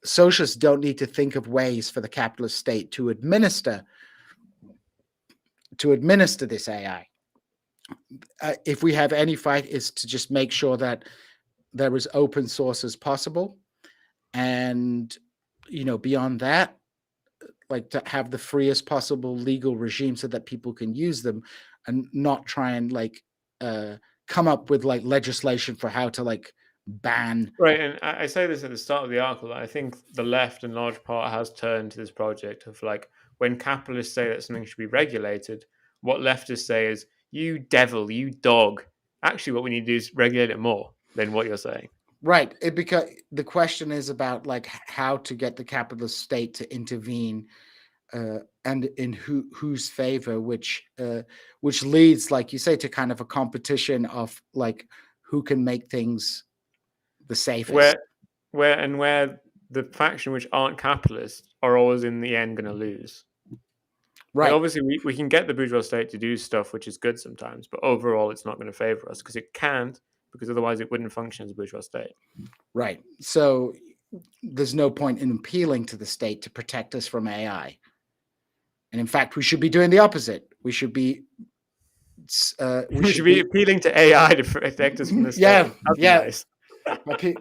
Speaker 1: socialists don't need to think of ways for the capitalist state to administer this AI. If we have any fight, is to just make sure that there is open source as possible, and beyond that, like to have the freest possible legal regime so that people can use them, and not try and like come up with like legislation for how to like ban.
Speaker 2: Right, and I say this at the start of the article. That I think the left, in large part, has turned to this project of like when capitalists say that something should be regulated, what leftists say is, "You devil, you dog." Actually, what we need to do is regulate it more than what you're saying.
Speaker 1: Right, it because the question is about like how to get the capitalist state to intervene, and in whose favor, which leads, like you say, to kind of a competition of like who can make things the safest.
Speaker 2: Where where the faction which aren't capitalists are always in the end going to lose. Like
Speaker 1: Right,
Speaker 2: obviously we can get the bourgeois state to do stuff which is good sometimes, but overall it's not going to favor us because it can't, because otherwise it wouldn't function as a bourgeois state.
Speaker 1: right. So there's no point in appealing to the state to protect us from AI. And in fact, we should be doing the opposite. We should be
Speaker 2: We should be appealing to AI to protect us from the
Speaker 1: yeah,
Speaker 2: state. That'd be
Speaker 1: yeah.
Speaker 2: nice.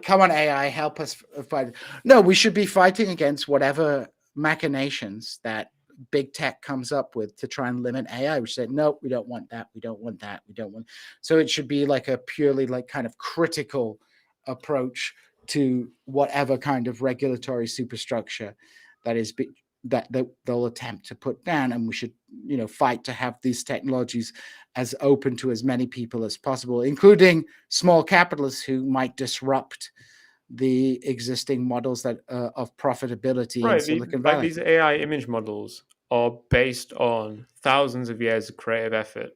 Speaker 1: Come on, AI, help us fight. No, we should be fighting against whatever machinations that big tech comes up with to try and limit AI. We said, no, we don't want that. We don't want that. We don't want. So it should be like a purely like kind of critical approach to whatever kind of regulatory superstructure that is that they'll attempt to put down, and we should fight to have these technologies as open to as many people as possible, including small capitalists who might disrupt the existing models that of profitability in
Speaker 2: Right.
Speaker 1: Silicon
Speaker 2: Like
Speaker 1: Valley.
Speaker 2: these AI image models are based on thousands of years of creative effort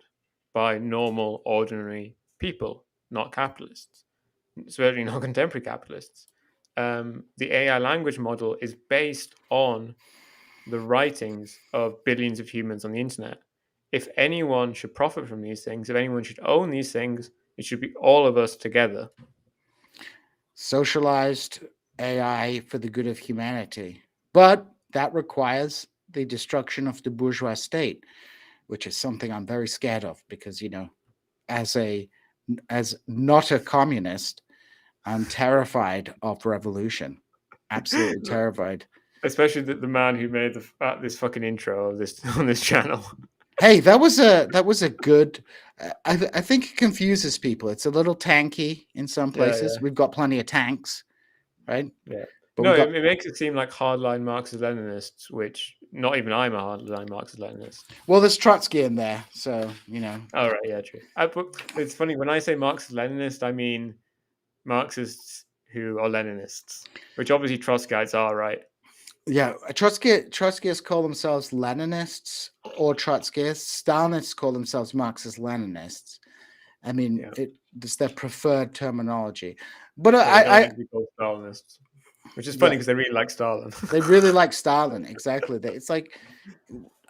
Speaker 2: by normal, ordinary people, not capitalists, certainly not contemporary capitalists. The AI language model is based on the writings of billions of humans on the internet. If anyone should profit from these things, if anyone should own these things, it should be all of us together.
Speaker 1: Socialized AI for the good of humanity. But that requires the destruction of the bourgeois state, which is something I'm very scared of because, as not a communist, I'm terrified of revolution. Absolutely terrified.
Speaker 2: Especially the man who made this fucking intro of this on this channel.
Speaker 1: Hey, that was a good. I think it confuses people. It's a little tanky in some places.
Speaker 2: Yeah.
Speaker 1: We've got plenty of tanks, right?
Speaker 2: Yeah.
Speaker 1: But we
Speaker 2: No,
Speaker 1: got
Speaker 2: it makes it seem like hardline Marxist-Leninists, which not even I'm a hardline Marxist-Leninist.
Speaker 1: there's Trotsky in there, so
Speaker 2: Oh, right, yeah, true. But it's funny, when I say Marxist-Leninist, I mean Marxists who are Leninists, which obviously Trotskyites are, right?
Speaker 1: Yeah, Trotskyists call themselves Leninists or Trotskyists. Stalinists call themselves Marxist-Leninists. I mean, it's their preferred terminology. But
Speaker 2: They don't need to be called Stalinists, which is funny because they really like Stalin.
Speaker 1: They really like Stalin, exactly. It's like,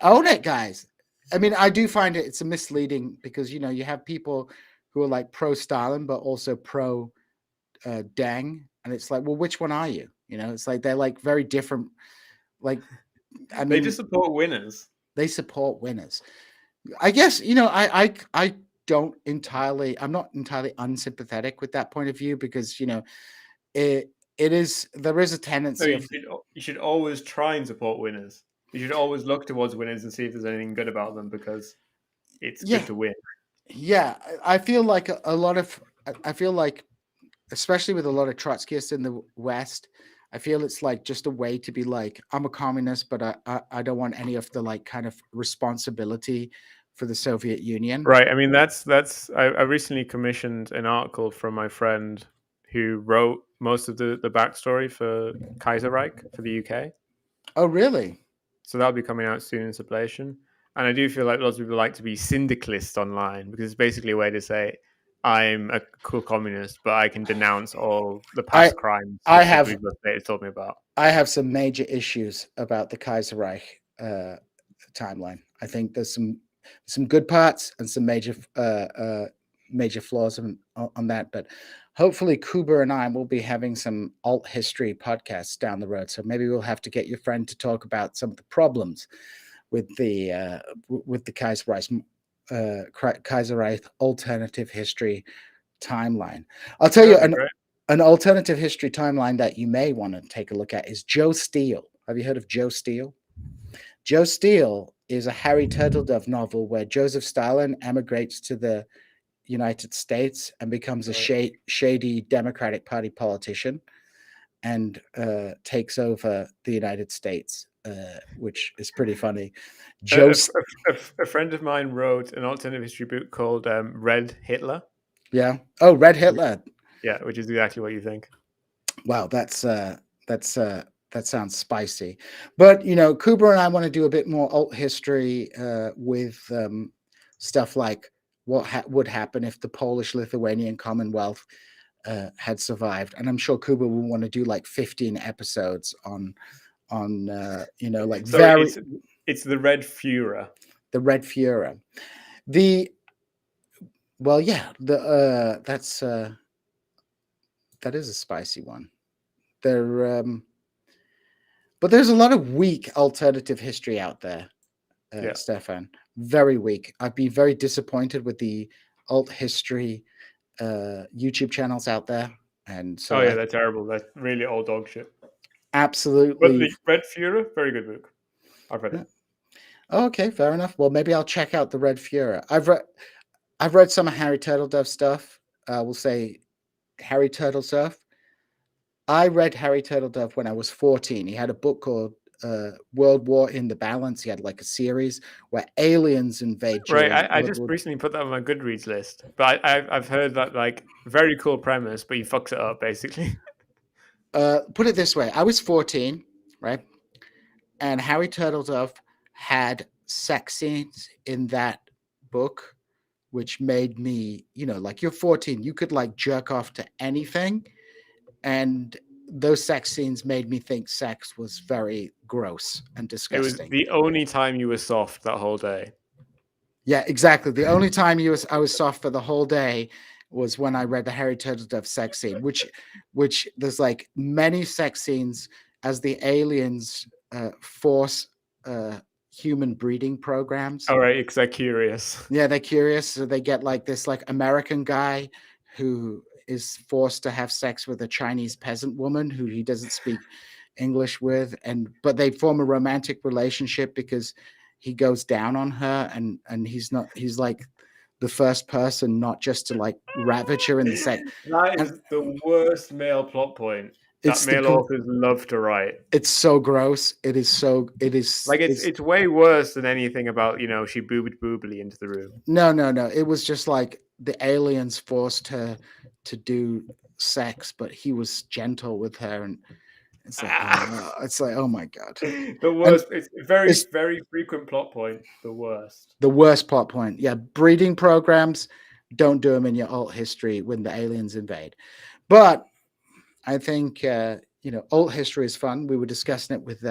Speaker 1: own it, guys. I mean, I do find it's a misleading because you have people who are like pro Stalin but also pro Deng, and it's like, well, which one are you? It's like they're like very different. Like, I mean,
Speaker 2: they just support winners.
Speaker 1: They support winners. I guess I don't entirely. I'm not entirely unsympathetic with that point of view because it is there is a tendency
Speaker 2: you should always try and support winners. You should always look towards winners and see if there's anything good about them because it's good to win.
Speaker 1: Yeah, I feel like I feel like, especially with a lot of Trotskyists in the West, I feel it's like just a way to be like, I'm a communist, but I don't want any of the like kind of responsibility for the Soviet Union.
Speaker 2: Right. I mean, that's I recently commissioned an article from my friend who wrote most of the backstory for Kaiserreich for the UK.
Speaker 1: Oh, really?
Speaker 2: So that'll be coming out soon in Sublation. And I do feel like lots of people like to be syndicalists online because it's basically a way to say, I'm a cool communist, but I can denounce all the past crimes that the bourgeois state has told me about.
Speaker 1: I have some major issues about the Kaiserreich timeline. I think there's some good parts and some major flaws on that, but hopefully Kuber and I will be having some alt history podcasts down the road. So maybe we'll have to get your friend to talk about some of the problems with the Kaiserreich alternative history timeline. I'll tell you an alternative history timeline that you may want to take a look at is Joe Steele. Have you heard of Joe Steele? Joe Steele is a Harry Turtledove novel where Joseph Stalin emigrates to the United States and becomes a shady Democratic Party politician and takes over the United States, which is pretty funny.
Speaker 2: A friend of mine wrote an alternative history book called Red Hitler.
Speaker 1: Yeah. Oh, Red Hitler.
Speaker 2: Yeah, which is exactly what you think.
Speaker 1: Wow, that sounds spicy. But Kuber and I want to do a bit more alt history with stuff like what would happen if the Polish-Lithuanian Commonwealth had survived, and I'm sure Kuber will want to do like 15 episodes on like
Speaker 2: it's the Red Führer.
Speaker 1: The Red Führer. That is a spicy one. But there's a lot of weak alternative history out there, Stefan. Very weak. I've been very disappointed with the alt history YouTube channels out there. And so
Speaker 2: they're terrible. They're really old dog shit.
Speaker 1: Absolutely.
Speaker 2: But the Red Führer, very good book. I've read it.
Speaker 1: Oh, okay, fair enough. Well, maybe I'll check out the Red Führer. I've read some of Harry Turtledove stuff. We'll say Harry Turtledove. I read Harry Turtledove when I was 14. He had a book called World War in the Balance. He had like a series where aliens invade
Speaker 2: Right,
Speaker 1: during
Speaker 2: I
Speaker 1: World
Speaker 2: just
Speaker 1: War.
Speaker 2: recently put that on my Goodreads list, but I've heard that like very cool premise, but he fucks it up basically.
Speaker 1: Put it this way: I was 14, right, and Harry Turtledove had sex scenes in that book, which made me, like you're 14, you could like jerk off to anything, and those sex scenes made me think sex was very gross and
Speaker 2: It was
Speaker 1: disgusting.
Speaker 2: the only time you were soft that whole day.
Speaker 1: Yeah, exactly. The only time I was soft for the whole day was when I read the Harry Turtledove sex scene, which there's like many sex scenes as the aliens force human breeding programs.
Speaker 2: All right, because I'm curious.
Speaker 1: Yeah, they're curious, so they get like this like American guy who is forced to have sex with a Chinese peasant woman who he doesn't speak English with, but they form a romantic relationship because he goes down on her, and he's like the first person not just to like ravage her in the sex,
Speaker 2: That
Speaker 1: and
Speaker 2: is the worst male plot point that
Speaker 1: it's
Speaker 2: male authors love to write.
Speaker 1: it's so gross.
Speaker 2: Like it's way worse than anything about she boobed boobly into the room.
Speaker 1: No, it was just like the aliens forced her to do sex, but he was gentle with her, and it's like oh my god.
Speaker 2: The
Speaker 1: And
Speaker 2: worst. It's very
Speaker 1: it's
Speaker 2: very frequent plot point. The worst.
Speaker 1: the worst plot point. Yeah, breeding programs, don't do them in your alt history when the aliens invade. But I think alt history is fun. We were discussing it with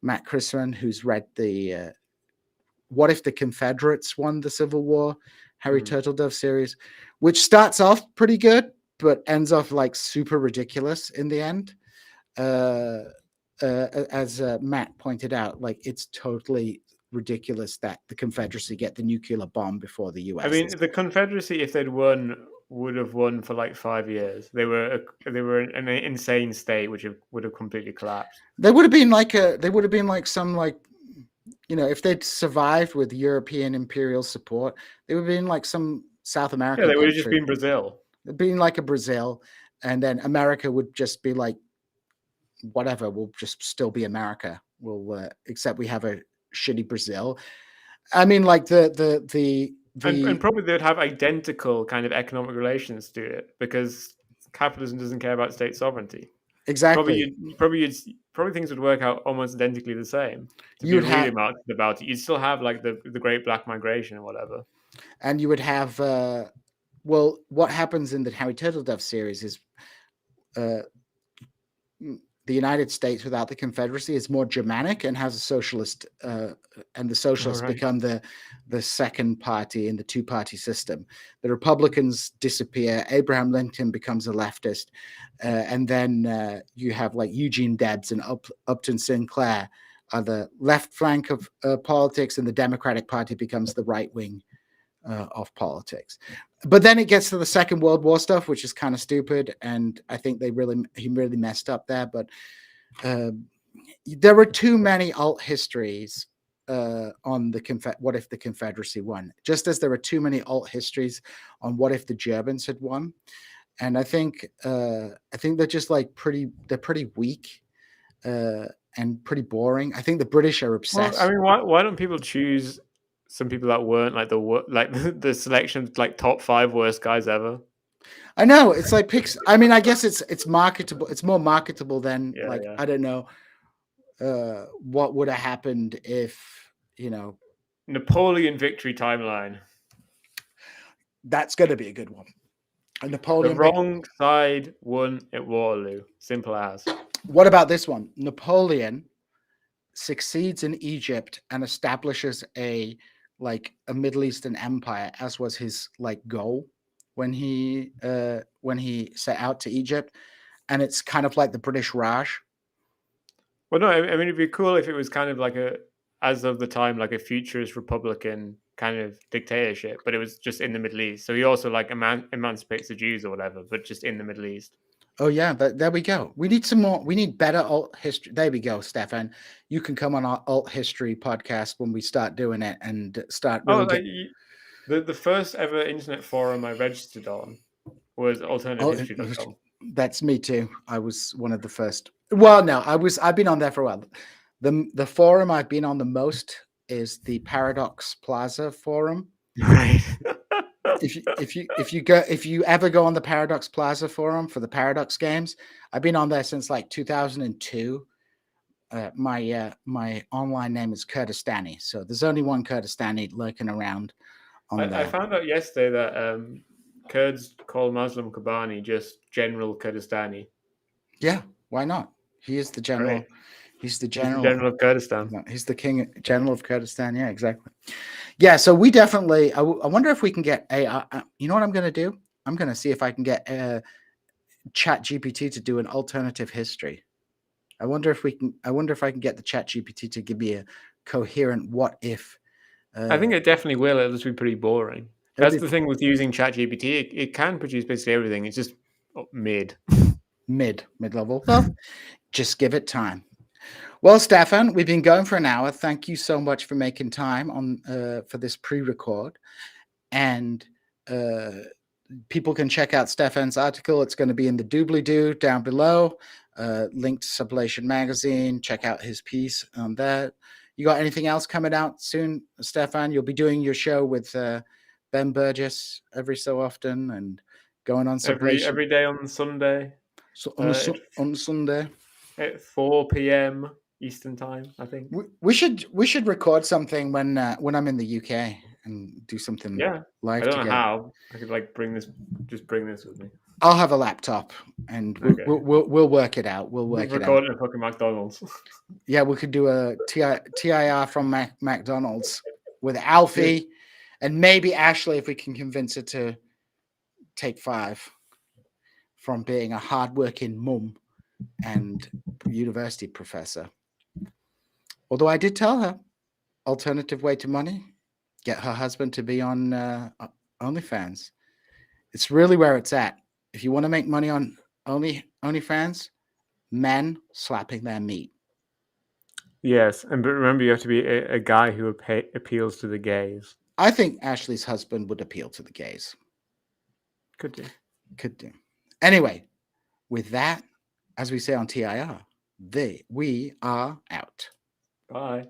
Speaker 1: Matt Chrisman, who's read the What If the Confederates Won the Civil War, Harry Turtledove series, which starts off pretty good, but ends off like super ridiculous in the end. As Matt pointed out, like it's totally ridiculous that the Confederacy get the nuclear bomb before the US.
Speaker 2: I mean, the Confederacy, if they'd won, would have won for like 5 years. They were in an insane state, which would have completely collapsed.
Speaker 1: They would have been like some like if they'd survived with European imperial support, they would have been like some South American.
Speaker 2: Yeah, they would have just been Brazil.
Speaker 1: Being like a Brazil, and then America would just be like, whatever, we'll just still be America. We'll except we have a shitty Brazil. I mean, like the
Speaker 2: and probably they'd have identical kind of economic relations to it because capitalism doesn't care about state sovereignty.
Speaker 1: Exactly.
Speaker 2: Probably things would work out almost identically the same. To be really marketed about it, you'd still have like the Great Black Migration or whatever,
Speaker 1: and you would have what happens in the Harry Turtledove series is the United States without the Confederacy is more Germanic and has a socialist, and the socialists become the second party in the two-party system. The Republicans disappear. Abraham Lincoln becomes a leftist, and then you have like Eugene Debs and Upton Sinclair are the left flank of politics, and the Democratic Party becomes the right wing of politics. But then it gets to the Second World War stuff, which is kind of stupid, and I think he really messed up there. But there were too many alt histories on the what if the Confederacy won, just as there were too many alt histories on what if the Germans had won. And I think they're just like they're pretty weak and pretty boring. I think the British are obsessed.
Speaker 2: Well, I mean, why don't people choose some people that weren't like the selection of like top 5 worst guys ever?
Speaker 1: I know, it's like picks. I mean, I guess it's marketable. It's more marketable than I don't know what would have happened if
Speaker 2: Napoleon victory timeline.
Speaker 1: That's going to be a good one. Napoleon.
Speaker 2: The wrong side won at Waterloo. Simple as.
Speaker 1: What about this one? Napoleon succeeds in Egypt and establishes a Middle Eastern empire, as was his goal when he set out to Egypt, and it's kind of like the British Raj.
Speaker 2: Well, no, I mean it'd be cool if it was kind of like as of the time, like a futurist Republican kind of dictatorship, but it was just in the Middle East. So he also emancipates the Jews or whatever, but just in the Middle East.
Speaker 1: Oh yeah, there we go. We need some more. We need better alt history. There we go, Stefan. You can come on our alt history podcast when we start doing it and start. Really
Speaker 2: the first ever internet forum I registered on was alternativehistory.com.
Speaker 1: That's me too. I was one of the first. Well, no, I've been on there for a while. The forum I've been on the most is the Paradox Plaza forum.
Speaker 2: Right.
Speaker 1: If you ever go on the Paradox Plaza forum for the Paradox games, I've been on there since like 2002. My online name is Kurdistani, so there's only one Kurdistani lurking around on
Speaker 2: I
Speaker 1: there.
Speaker 2: found out yesterday that Kurds call Muslim Kobani just General Kurdistani.
Speaker 1: Yeah, why not? He is the general.
Speaker 2: Right.
Speaker 1: He's the
Speaker 2: He's the
Speaker 1: general.
Speaker 2: General of Kurdistan.
Speaker 1: He's the king, general of Kurdistan. Yeah, exactly. Yeah, so we definitely. I wonder if we can get AI. You know what I'm going to do? I'm going to see if I can get Chat GPT to do an alternative history. I wonder if we can. I wonder if I can get the Chat GPT to give me a coherent what if.
Speaker 2: I think it definitely will. It'll just be pretty boring. That's the thing with using ChatGPT. It can produce basically everything. It's just mid
Speaker 1: level. Well, just give it time. Well, Stefan, we've been going for an hour. Thank you so much for making time on for this pre-record. And people can check out Stefan's article. It's going to be in the doobly-doo down below. Linked to Sublation Magazine. Check out his piece on that. You got anything else coming out soon, Stefan? You'll be doing your show with Ben Burgess every so often and going on Sublation
Speaker 2: every day on Sunday.
Speaker 1: So on Sunday
Speaker 2: at 4 p.m. Eastern time, I think.
Speaker 1: We should record something when I'm in the UK and do something live.
Speaker 2: I don't
Speaker 1: together.
Speaker 2: know how. I could like bring this with me.
Speaker 1: I'll have a laptop and we'll work it out. We'll
Speaker 2: record it at fucking McDonald's.
Speaker 1: Yeah, we could do a TIR from McDonald's with Alfie and maybe Ashley if we can convince her to take 5 from being a hardworking mum and university professor. Although I did tell her, alternative way to money, get her husband to be on OnlyFans. It's really where it's at. If you want to make money on OnlyFans, men slapping their meat.
Speaker 2: Yes, but remember you have to be a guy who appeals to the gays.
Speaker 1: I think Ashley's husband would appeal to the gays.
Speaker 2: Could do.
Speaker 1: Anyway, with that, as we say on TIR, we are out.
Speaker 2: Bye.